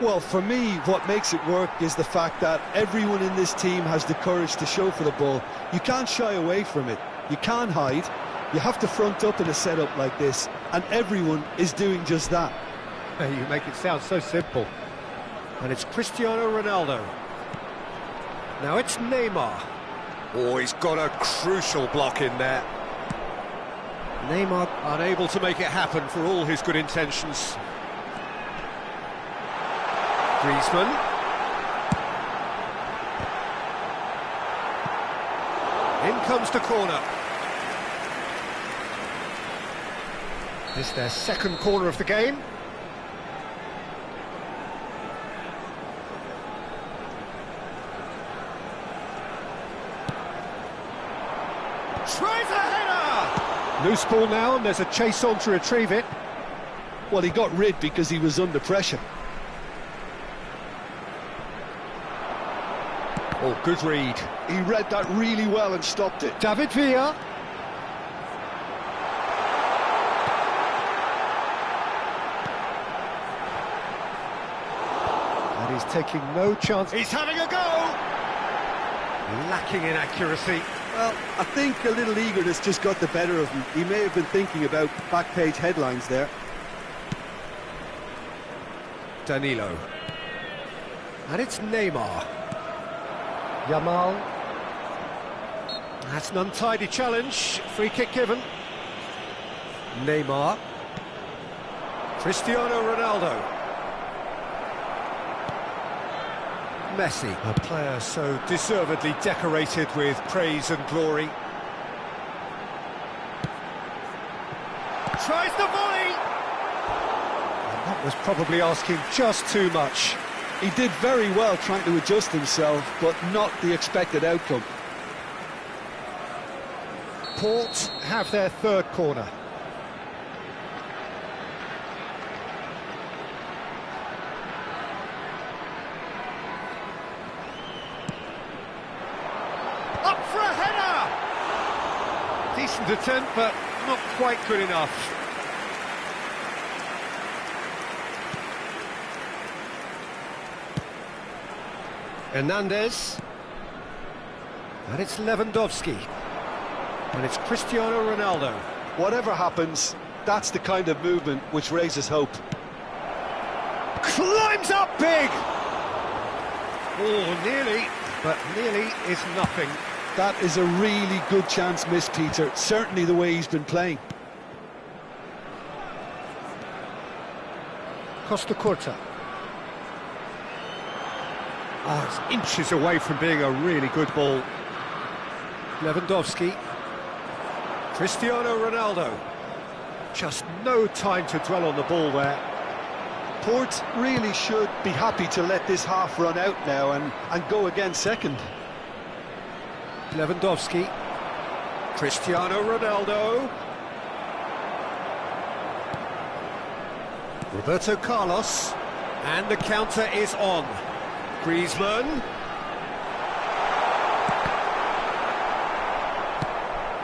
Well, for me, what makes it work is the fact that everyone in this team has the courage to show for the ball. You can't shy away from it. You can't hide. You have to front up in a setup like this, and everyone is doing just that. You make it sound so simple. And it's Cristiano Ronaldo. Now it's Neymar. Oh, he's got a crucial block in there. Neymar unable to make it happen for all his good intentions. Griezmann. In comes the corner. This is their second corner of the game. Tries a header! Loose ball now, and there's a chase on to retrieve it. Well, he got rid because he was under pressure. Oh, good read. He read that really well and stopped it. David Villa. And he's taking no chance. He's having a go! Lacking in accuracy. Well, I think a little eagerness just got the better of him. He may have been thinking about back-page headlines there. Danilo. And it's Neymar. Yamal. That's an untidy challenge. Free kick given. Neymar. Cristiano Ronaldo. Messi, a player so deservedly decorated with praise and glory. Tries the volley! And that was probably asking just too much. He did very well trying to adjust himself, but not the expected outcome. Port have their third corner. Up for a header! Decent attempt, but not quite good enough. Hernandez. And it's Lewandowski. And it's Cristiano Ronaldo. Whatever happens, that's the kind of movement which raises hope. Climbs up big! Oh, nearly, but nearly is nothing. That is a really good chance missed, Peter. Certainly the way he's been playing. Costa Curta. Oh, it's inches away from being a really good ball. Lewandowski. Cristiano Ronaldo. Just no time to dwell on the ball there. Port really should be happy to let this half run out now and go again second. Lewandowski. Cristiano Ronaldo. Roberto Carlos. And the counter is on. Griezmann.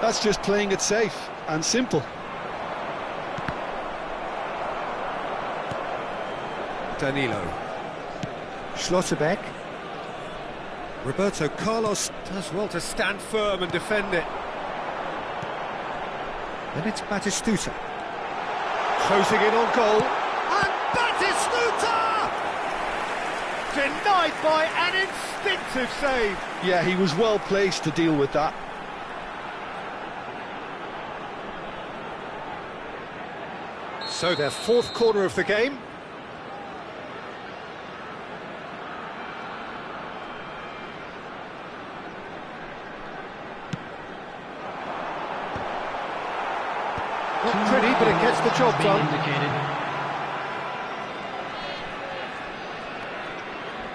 That's just playing it safe and simple. Danilo. Schlotterbeck. Roberto Carlos does well to stand firm and defend it. And it's Batistuta. Closing in on goal. And Batistuta! Denied by an instinctive save. Yeah, he was well placed to deal with that. So their fourth corner of the game. Not pretty, but it gets the job done.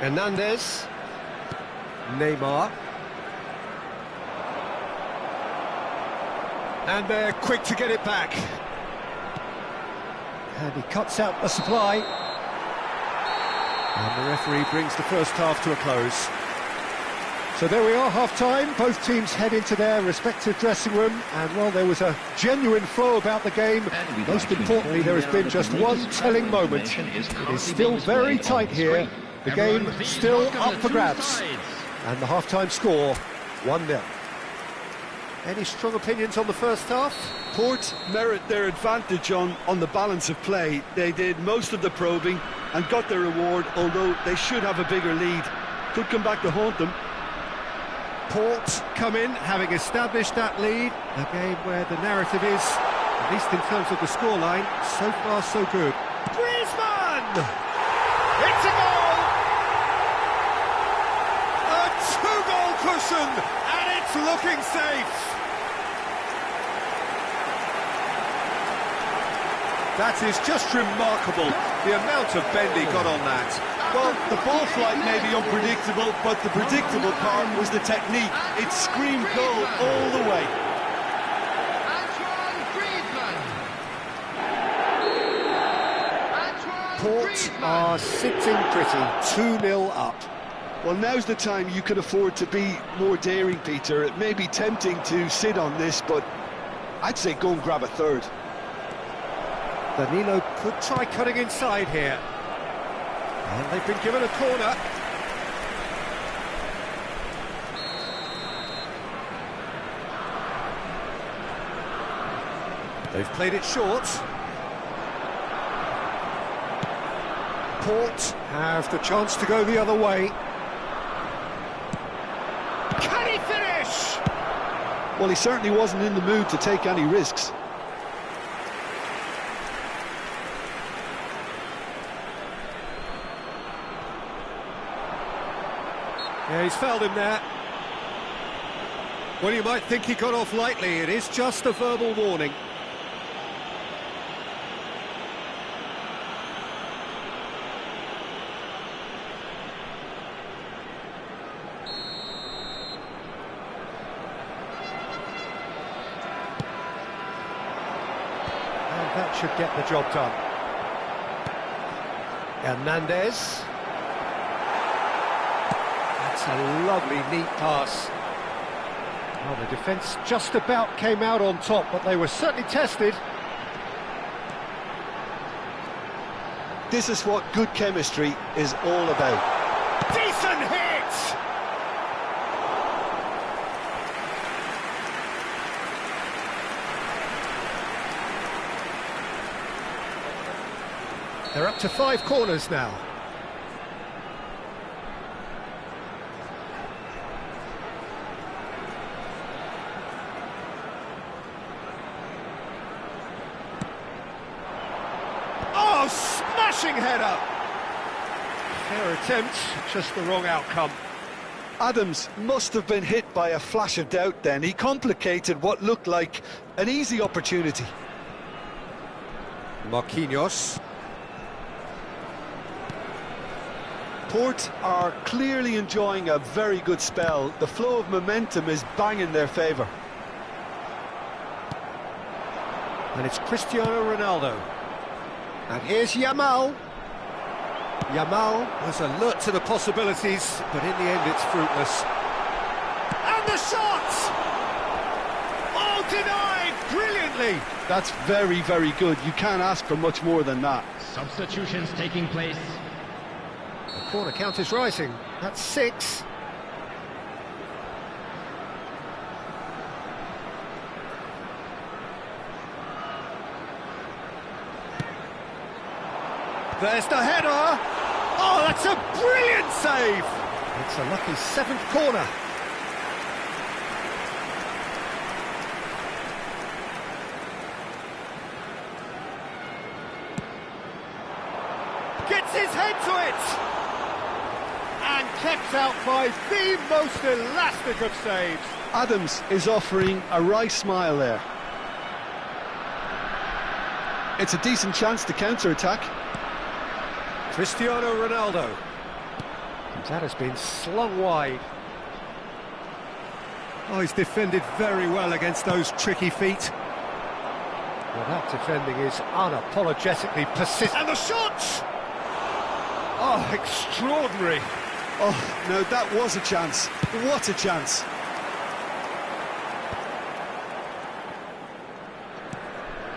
Hernandez. Neymar. And they're quick to get it back. And he cuts out the supply. And the referee brings the first half to a close. So there we are, half-time. Both teams head into their respective dressing room. And while there was a genuine flow about the game, most importantly, there has been just one telling moment. It is still very tight here. The game still up for grabs. And the half-time score, 1-0. Any strong opinions on the first half? Port merit their advantage on the balance of play. They did most of the probing and got their reward, although they should have a bigger lead. Could come back to haunt them. Port come in, having established that lead. A game where the narrative is, at least in terms of the scoreline, so far so good. Griezmann! It's a goal! A two-goal cushion, and it's looking safe. That is just remarkable, the amount of bend he got on that. Well, the ball flight may be unpredictable, but the predictable part was the technique. It screamed goal all the way. Port are sitting pretty, 2-0 up. Well, now's the time you can afford to be more daring, Peter. It may be tempting to sit on this, but I'd say go and grab a third. Danilo could try cutting inside here. And they've been given a corner. They've played it short. Port have the chance to go the other way. Can he finish? Well, he certainly wasn't in the mood to take any risks. Yeah, he's fouled him there. Well, you might think he got off lightly. It is just a verbal warning. That should get the job done. Hernandez. That's a lovely, neat pass. Well, the defence just about came out on top, but they were certainly tested. This is what good chemistry is all about. Decent hit! They're up to 5 corners now. Oh, smashing header! Fair attempt, just the wrong outcome. Adams must have been hit by a flash of doubt then. He complicated what looked like an easy opportunity. Marquinhos. Port are clearly enjoying a very good spell. The flow of momentum is bang in their favour. And it's Cristiano Ronaldo. And here's Yamal. Yamal was alert to the possibilities, but in the end it's fruitless. And the shot! Oh, denied brilliantly! That's very, very good. You can't ask for much more than that. Substitutions taking place. The corner count is rising. That's 6. There's the header! Oh, that's a brilliant save! It's a lucky 7th corner. Gets his head to it! And kept out by the most elastic of saves. Adams is offering a wry smile there. It's a decent chance to counter-attack. Cristiano Ronaldo. And that has been slung wide. Oh, he's defended very well against those tricky feet. Well, that defending is unapologetically persistent. And the shot! Oh, extraordinary. Oh, no, that was a chance. What a chance.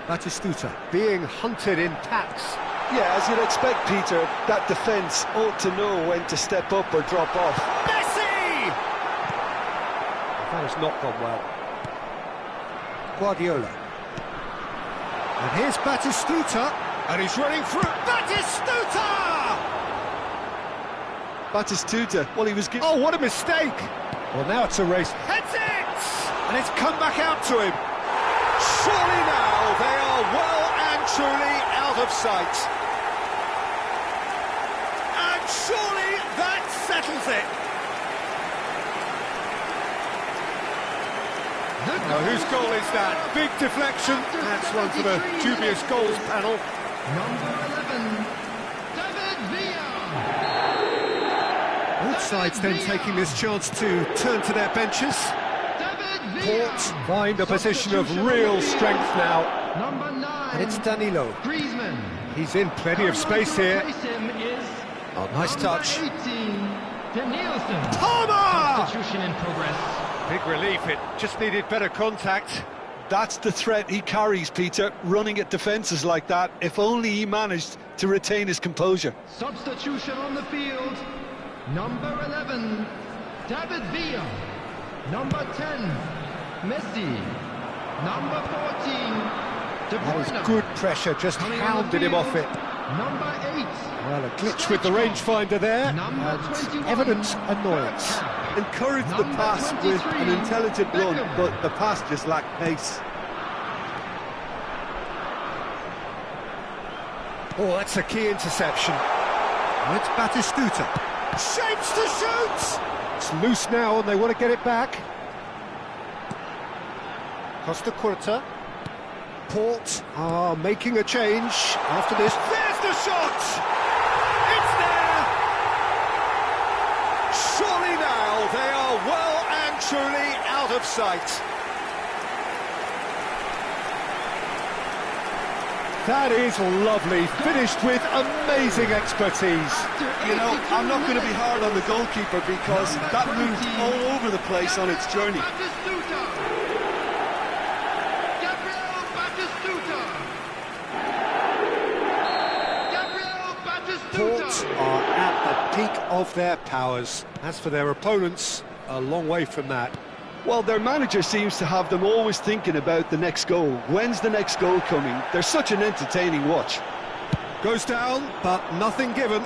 Batistuta being hunted in packs. Yeah, as you'd expect, Peter, that defence ought to know when to step up or drop off. Messi! That has not gone well. Guardiola. And here's Batistuta, and he's running through. Batistuta! Batistuta, well, he was given... Oh, what a mistake! Well, now it's a race. Heads it! And it's come back out to him. Surely now they are well and truly out of sight. And surely that settles it. Now, whose goal is that? Big deflection. That's one for the dubious goals panel. Number 11, David Villa. Both sides then taking this chance to turn to their benches. Port find a position of real strength now. Number 9, And it's Danilo. Griezmann. He's in plenty of space here. Oh, nice touch. 18, Danielson. Palmer! Substitution in progress. Big relief, it just needed better contact. That's the threat he carries, Peter, running at defences like that, if only he managed to retain his composure. Substitution on the field. Number 11, David Villa. Number 10, Messi. Number 14, De That was Bruyne. good pressure, just Coming on the hounded him off field, it. Number 8, Well, a glitch with the rangefinder there, Number and 21, evident annoyance. Encouraged the Number pass with 23, an intelligent run, Beckham. but the pass just lacked pace. Oh, that's a key interception. And it's Batistuta. Shapes to shoot! It's loose now and they want to get it back. Costa Curta. Port are making a change after this. There's the shot! It's there! Surely now they are well and truly out of sight. That is lovely, finished with amazing expertise. You know, I'm not going to be hard on the goalkeeper because that moved all over the place on its journey. Port are at the peak of their powers. As for their opponents, a long way from that. Well, their manager seems to have them always thinking about the next goal. When's the next goal coming? They're such an entertaining watch. Goes down, but nothing given.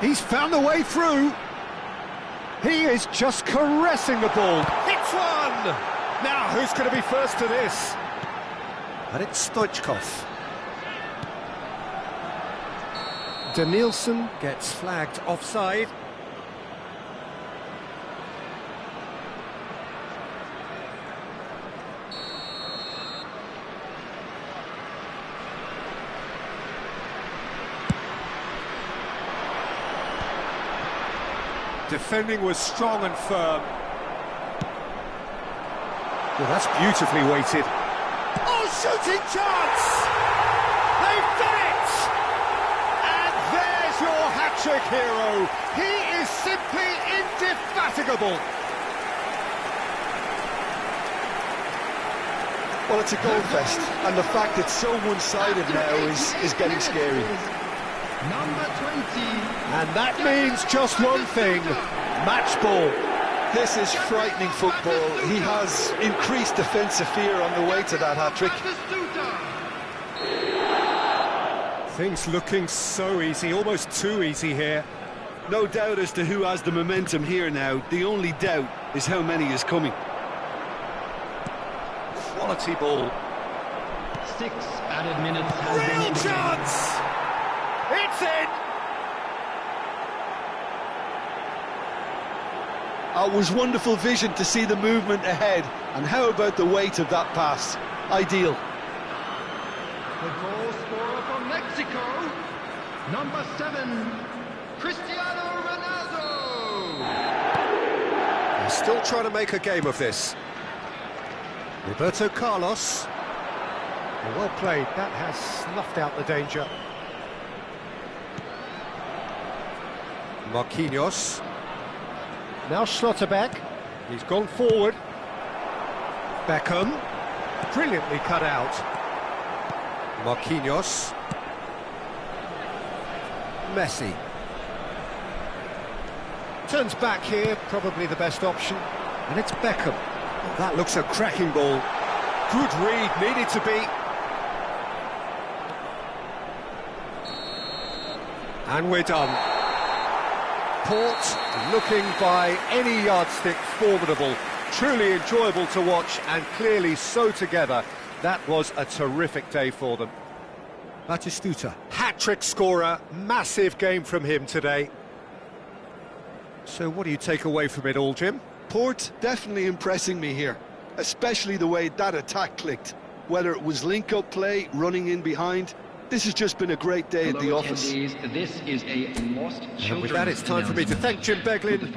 He's found a way through. He is just caressing the ball. Hits one! Now, who's going to be first to this? And it's Stoichkov. Danielson gets flagged offside. Defending was strong and firm. Well, that's beautifully weighted. Oh, shooting chance! They've done it! And there's your hat-trick hero. He is simply indefatigable. Well, it's a goal fest, and the fact it's so one-sided now is getting scary. Number 20. And that means just one thing, match ball. This is frightening football. He has increased defensive fear on the way to that hat-trick. Things looking so easy, almost too easy here. No doubt as to who has the momentum here now. The only doubt is how many is coming. Quality ball. 6 added minutes has been Real indicated. chance! It's in! It was wonderful vision to see the movement ahead. And how about the weight of that pass? Ideal. The goal scorer from Mexico, number 7, Cristiano Ronaldo. They're still trying to make a game of this. Roberto Carlos. Well played, that has snuffed out the danger. Marquinhos. Now Schlotterbeck. He's gone forward. Beckham. Brilliantly cut out. Marquinhos. Messi. Turns back here, probably the best option. And it's Beckham. Well, that looks a cracking ball. Good read, needed to be. And we're done. Port, looking by any yardstick formidable, truly enjoyable to watch and clearly so together. That was a terrific day for them. Batistuta, hat-trick scorer, massive game from him today. So what do you take away from it all, Jim? Port definitely impressing me here, especially the way that attack clicked. Whether it was link-up play, running in behind, this has just been a great day at the office. This is a lost children's And with that, it's time for me to thank Jim Beglin.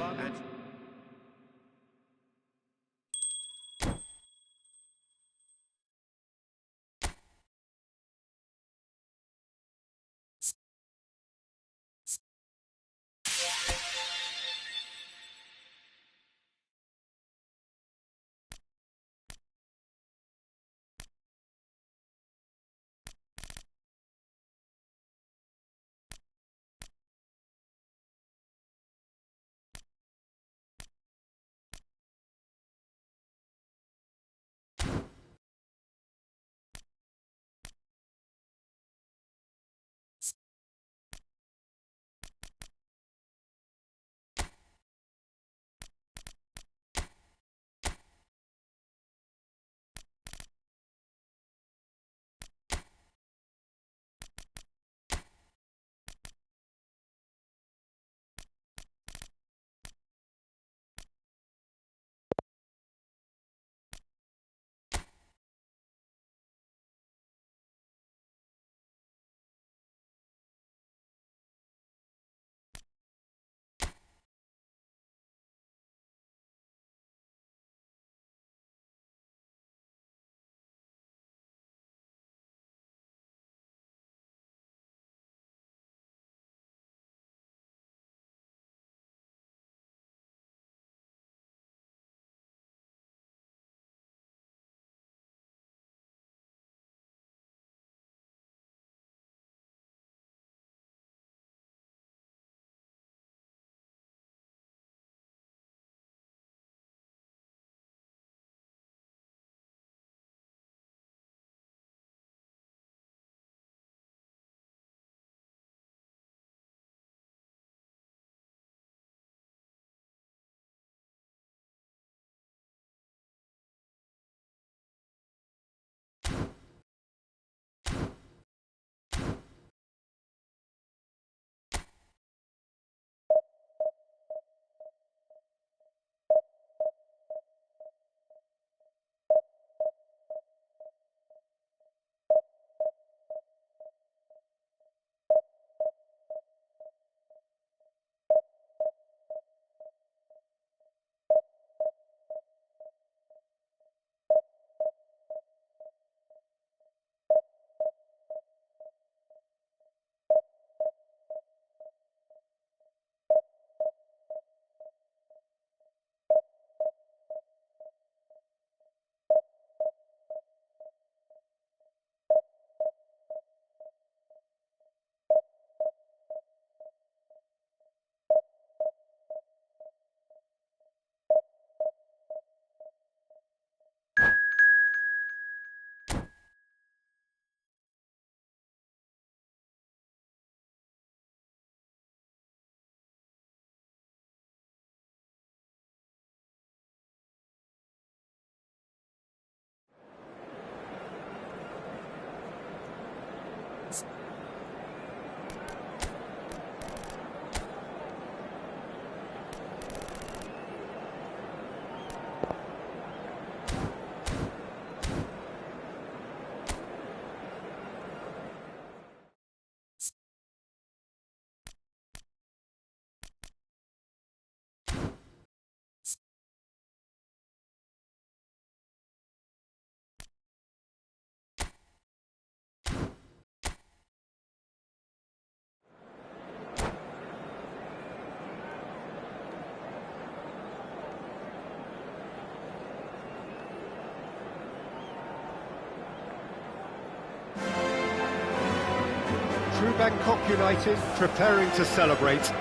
Bangkok United preparing to celebrate.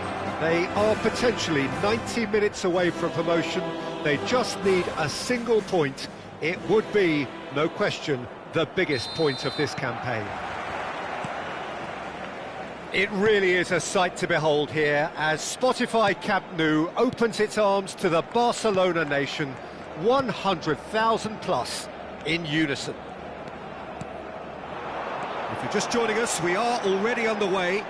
They are potentially 90 minutes away from promotion. They just need a single point. It would be, no question, the biggest point of this campaign. It really is a sight to behold here as Spotify Camp Nou opens its arms to the Barcelona nation, 100,000 plus in unison. If you're just joining us, we are already underway.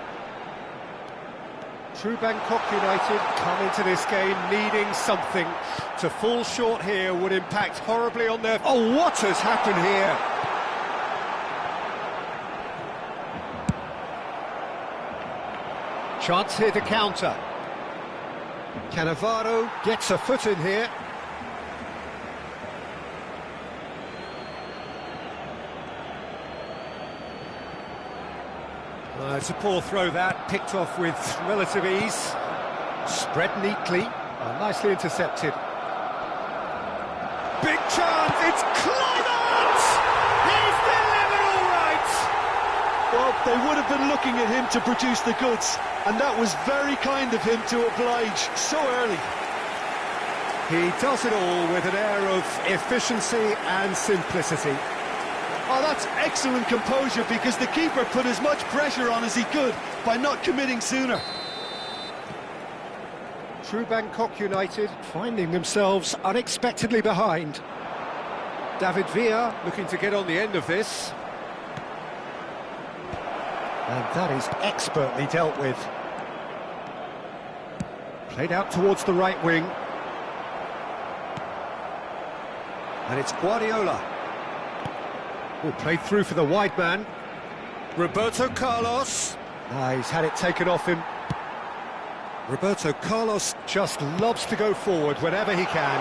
True Bangkok United come into this game needing something. To fall short here would impact horribly on their... Oh, what has happened here? Chance here to counter. Cannavaro gets a foot in here. It's a poor throw that, picked off with relative ease. Spread neatly, nicely intercepted. Big chance, it's Kluivert! He's delivered all right! Well, they would have been looking at him to produce the goods, and that was very kind of him to oblige so early. He does it all with an air of efficiency and simplicity. Oh, that's excellent composure because the keeper put as much pressure on as he could by not committing sooner. True Bangkok United finding themselves unexpectedly behind. David Villa looking to get on the end of this. And that is expertly dealt with. Played out towards the right wing. And it's Guardiola. Oh, played through for the wide man. Roberto Carlos. He's had it taken off him. Roberto Carlos just loves to go forward whenever he can.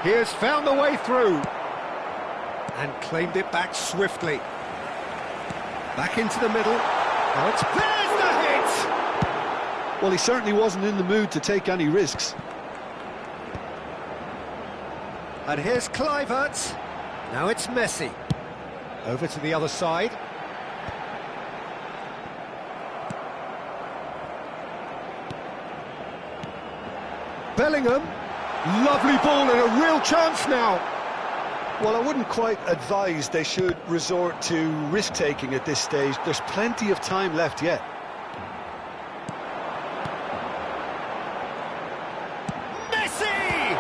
He has found the way through. And claimed it back swiftly. Back into the middle. Now it's... There's the hit! Well, he certainly wasn't in the mood to take any risks. And here's Kluivert. Now it's Messi. Over to the other side. Bellingham. Lovely ball and a real chance now. Well, I wouldn't quite advise they should resort to risk-taking at this stage. There's plenty of time left yet. Messi!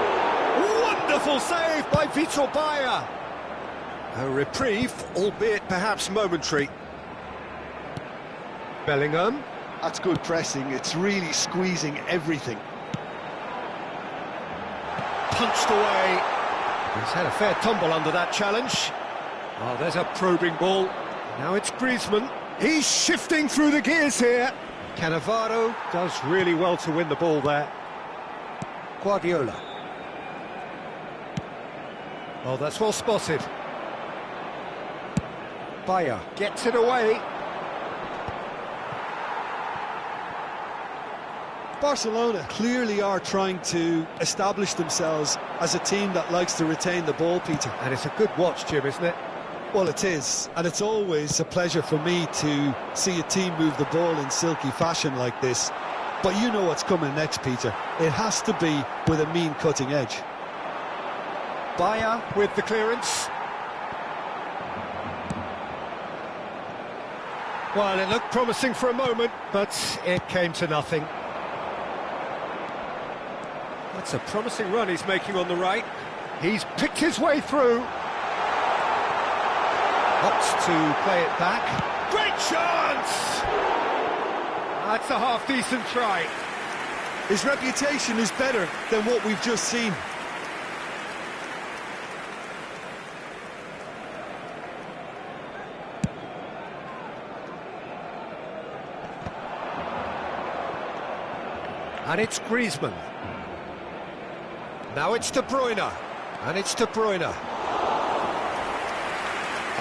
Wonderful save by Vitor Bayer. A reprieve, albeit perhaps momentary. Bellingham. That's good pressing. It's really squeezing everything. Punched away. He's had a fair tumble under that challenge. Oh, there's a probing ball. Now it's Griezmann. He's shifting through the gears here. Cannavaro does really well to win the ball there. Guardiola. Oh, that's well spotted. Bayer gets it away. Barcelona clearly are trying to establish themselves as a team that likes to retain the ball, Peter. And it's a good watch, Jim, isn't it? Well, it is, and it's always a pleasure for me to see a team move the ball in silky fashion like this. But you know what's coming next, Peter. It has to be with a mean cutting edge. Bayer with the clearance. Well, it looked promising for a moment, but it came to nothing. That's a promising run he's making on the right. He's picked his way through. Opts to play it back. Great chance! That's a half-decent try. His reputation is better than what we've just seen. And it's Griezmann. Now it's De Bruyne. And it's De Bruyne.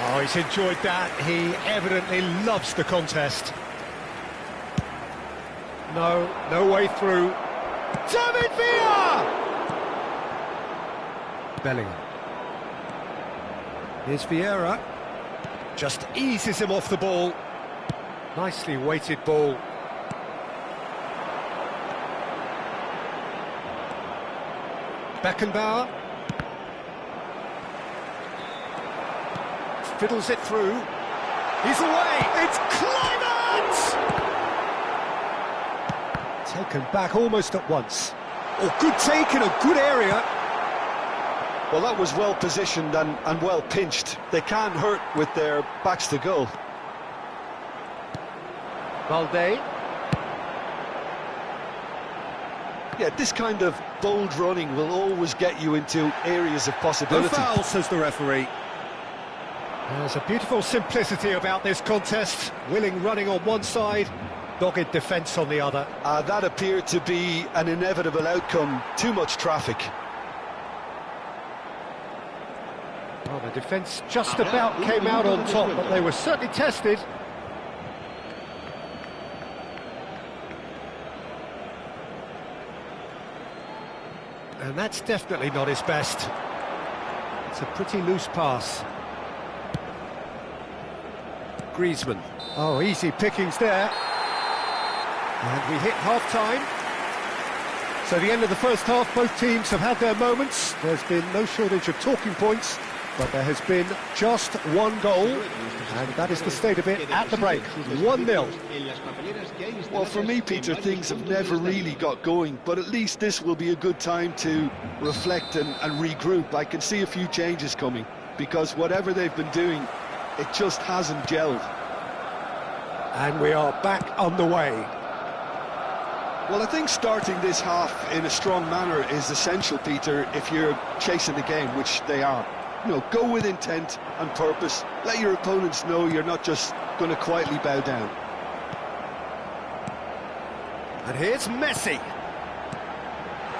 Oh, he's enjoyed that. He evidently loves the contest. No way through. David Villa! Bellingham. Here's Vieira. Just eases him off the ball. Nicely weighted ball. Beckenbauer. Fiddles it through. He's away! It's Kluivert! Taken back almost at once. Oh, good take in a good area. Well, that was well positioned and well pinched. They can't hurt with their backs to goal. Valde. Yeah, this kind of bold running will always get you into areas of possibility. No foul, says the referee. There's a beautiful simplicity about this contest. Willing running on one side, dogged defence on the other. That appeared to be an inevitable outcome. Too much traffic. Well, the defence just about came out on top, but they were certainly tested. And that's definitely not his best. It's a pretty loose pass. Griezmann. Oh, easy pickings there. And we hit half-time. So the end of the first half, both teams have had their moments. There's been no shortage of talking points, but there has been just one goal, and that is the state of it at the break. 1-0. Well, for me, Peter, things have never really got going, but at least this will be a good time to reflect and regroup. I can see a few changes coming, because whatever they've been doing, it just hasn't gelled. And we are back underway. Well, I think starting this half in a strong manner is essential, Peter, if you're chasing the game, which they are. You know, go with intent and purpose. Let your opponents know you're not just going to quietly bow down. And here's Messi.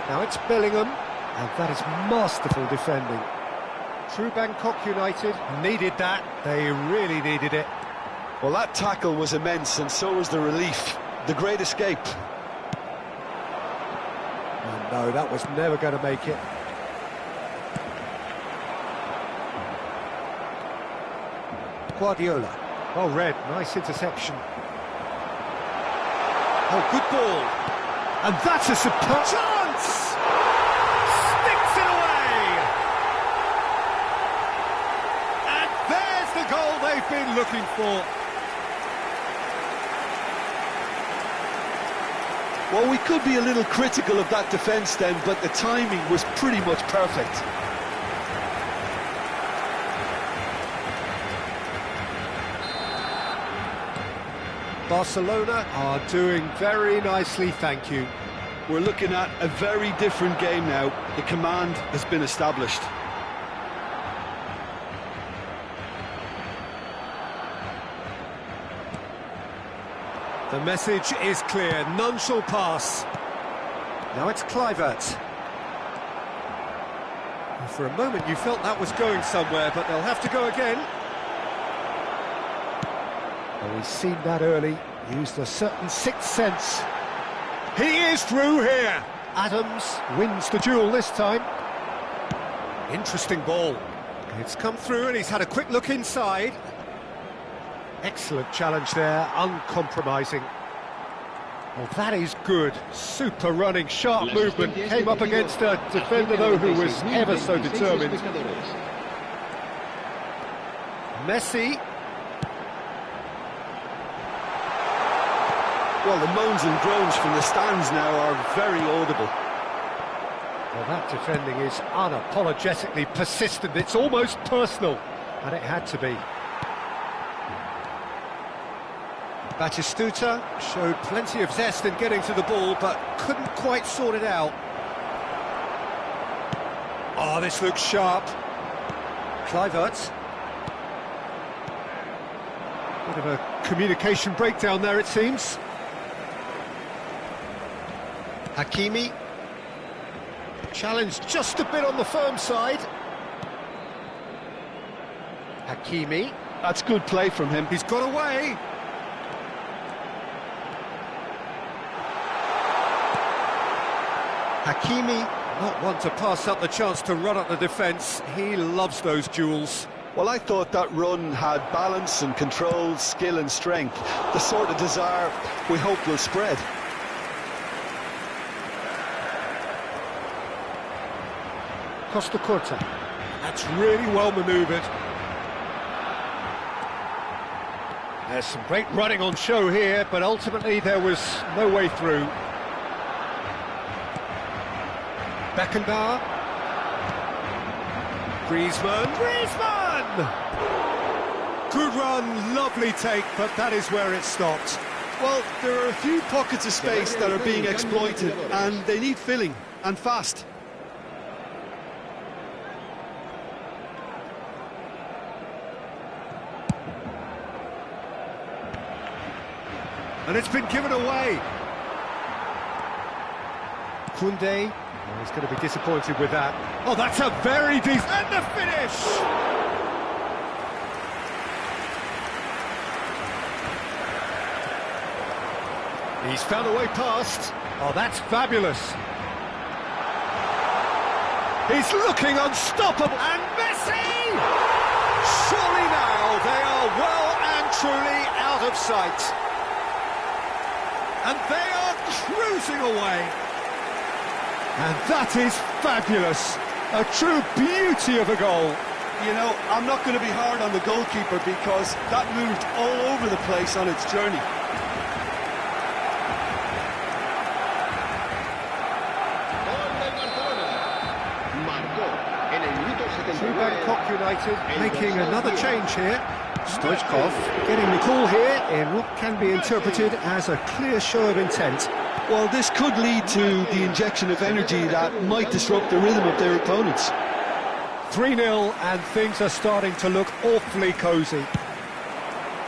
Now it's Bellingham, and that is masterful defending. True Bangkok United needed that. They really needed it. Well, that tackle was immense, and so was the relief. The great escape. Oh, no, that was never going to make it. Guardiola. Oh, Red, nice interception. Oh, good ball. And that's a superb chance! Sticks it away! And there's the goal they've been looking for. Well, we could be a little critical of that defence then, but the timing was pretty much perfect. Barcelona are doing very nicely, thank you. We're looking at a very different game now. The command has been established. The message is clear, none shall pass. Now it's Kluivert. For a moment you felt that was going somewhere, but they'll have to go again. Well, he's seen that early, used a certain sixth sense. He is through here! Adams wins the duel this time. Interesting ball. It's come through and he's had a quick look inside. Excellent challenge there, uncompromising. Well, that is good. Super running, sharp movement. Came up against a defender, though, who was ever so determined. Messi. Well, the moans and groans from the stands now are very audible. Well, that defending is unapologetically persistent. It's almost personal, and it had to be. Batistuta showed plenty of zest in getting to the ball, but couldn't quite sort it out. Oh, this looks sharp. Kluivert. Bit of a communication breakdown there, it seems. Hakimi. Challenged just a bit on the firm side. Hakimi. That's good play from him. He's got away. Hakimi, not one to pass up the chance to run at the defence. He loves those duels. Well, I thought that run had balance and control, skill and strength, the sort of desire we hope will spread. Costa Curta. That's really well manoeuvred. There's some great running on show here, but ultimately there was no way through. Beckenbauer. Griezmann! Good run, lovely take, but that is where it stopped. Well, there are a few pockets of space that are being exploited, and they need filling, and fast. And it's been given away. Koundé, oh, he's going to be disappointed with that. Oh, that's a very decent... And the finish! He's found a way past. Oh, that's fabulous. He's looking unstoppable. And Messi! Surely now they are well and truly out of sight. And they are cruising away. And that is fabulous. A true beauty of a goal. You know, I'm not going to be hard on the goalkeeper because that moved all over the place on its journey. Bangkok United making another change here. Stoichkov getting the call here in what can be interpreted as a clear show of intent. Well, this could lead to the injection of energy that might disrupt the rhythm of their opponents. 3-0 and things are starting to look awfully cosy.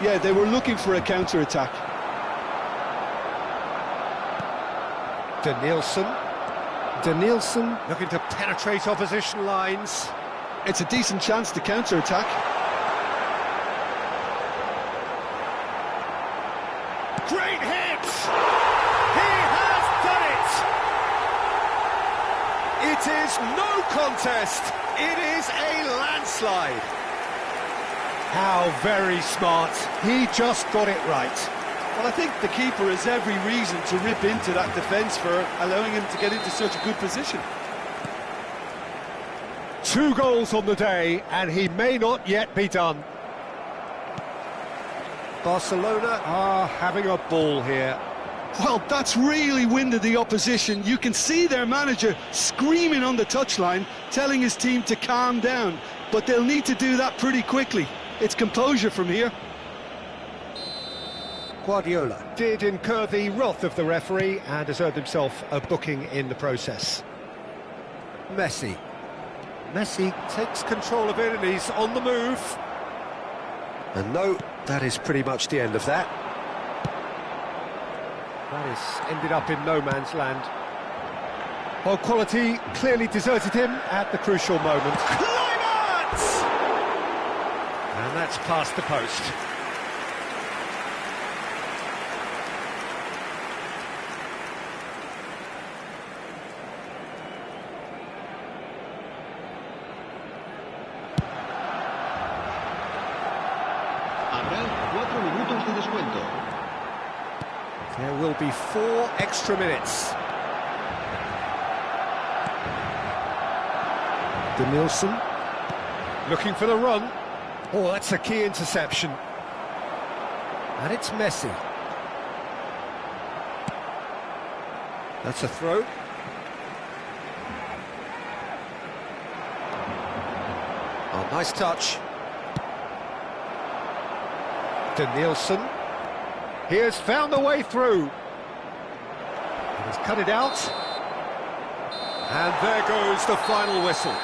Yeah, they were looking for a counter-attack. Danielson looking to penetrate opposition lines. It's a decent chance to counter-attack. Great hit! He has done it! It is no contest. It is a landslide. How very smart. He just got it right. Well, I think the keeper has every reason to rip into that defence for allowing him to get into such a good position. 2 goals on the day, and he may not yet be done. Barcelona are having a ball here. Well, that's really winded the opposition. You can see their manager screaming on the touchline, telling his team to calm down. But they'll need to do that pretty quickly. It's composure from here. Guardiola did incur the wrath of the referee and has earned himself a booking in the process. Messi takes control of it and he's on the move. And no, that is pretty much the end of that. That has ended up in no man's land. Well, quality clearly deserted him at the crucial moment. Climate! And that's past the post. There will be 4 extra minutes. Danielson looking for the run. Oh, that's a key interception. And it's Messi. That's a throw. Oh, nice touch. Danielson. He has found a way through. He's cut it out. And there goes the final whistle.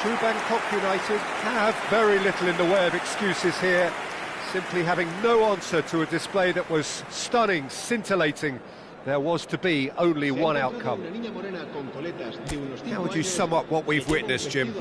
True Bangkok United have very little in the way of excuses here, simply having no answer to a display that was stunning, scintillating. There was to be only one outcome. How would you sum up what we've witnessed, Jim?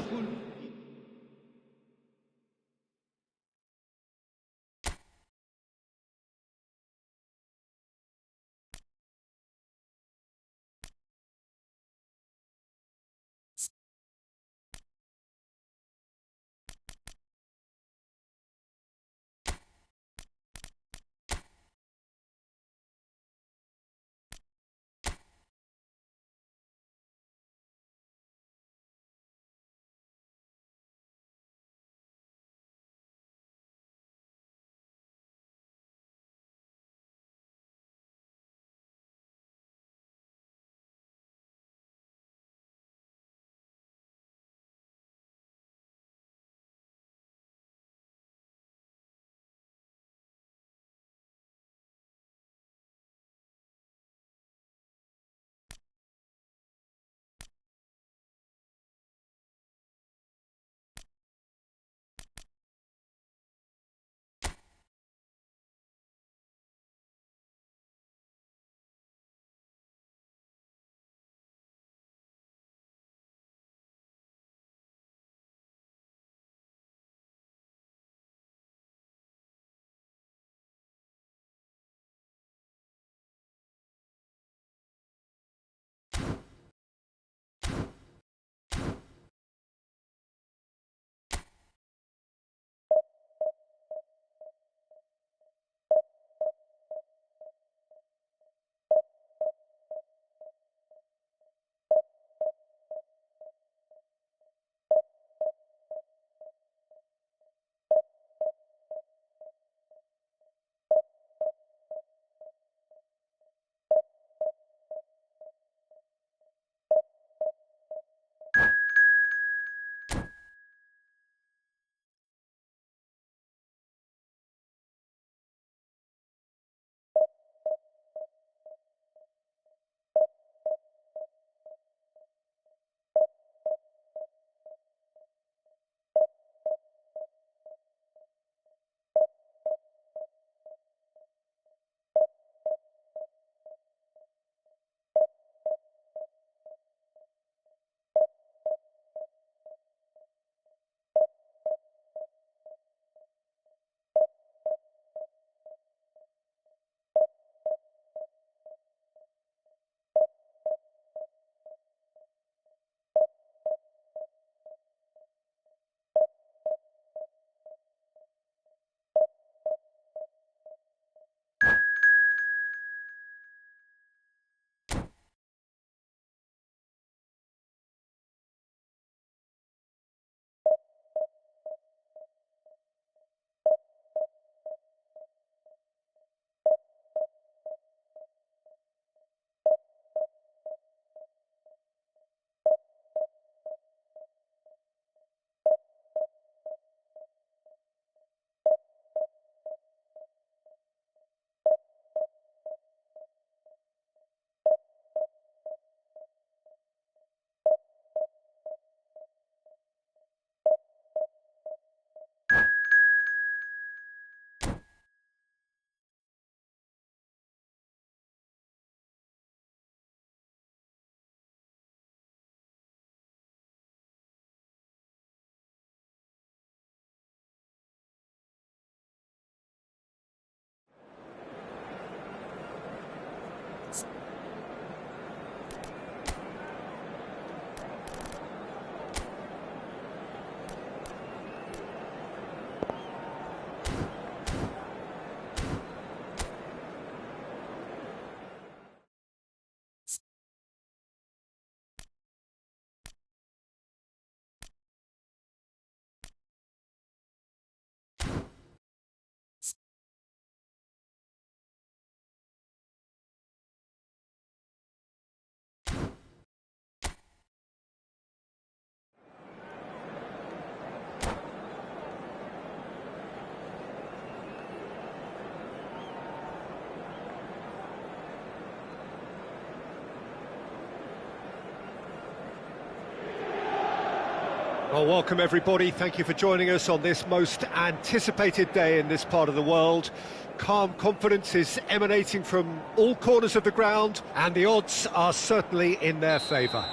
Well, welcome everybody. Thank you for joining us on this most anticipated day in this part of the world. Calm confidence is emanating from all corners of the ground, and the odds are certainly in their favour.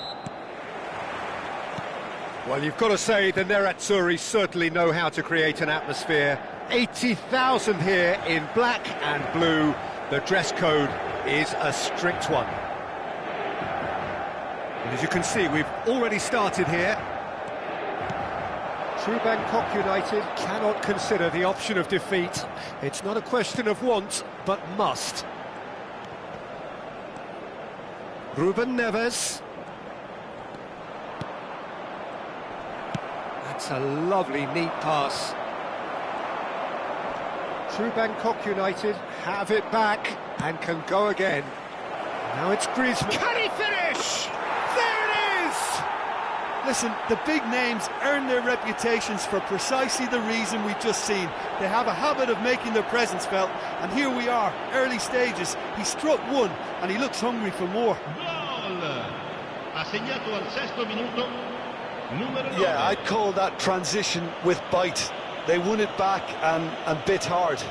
Well, you've got to say the Nerazzurri certainly know how to create an atmosphere. 80,000 here in black and blue. The dress code is a strict one. And as you can see, we've already started here. True Bangkok United cannot consider the option of defeat. It's not a question of want, but must. Ruben Neves. That's a lovely, neat pass. True Bangkok United have it back and can go again. Now it's Griezmann. Can he finish? There it is! Listen, the big names earn their reputations for precisely the reason we've just seen. They have a habit of making their presence felt, and here we are, early stages. He struck one, and he looks hungry for more. Yeah, I'd call that transition with bite. They won it back and bit hard.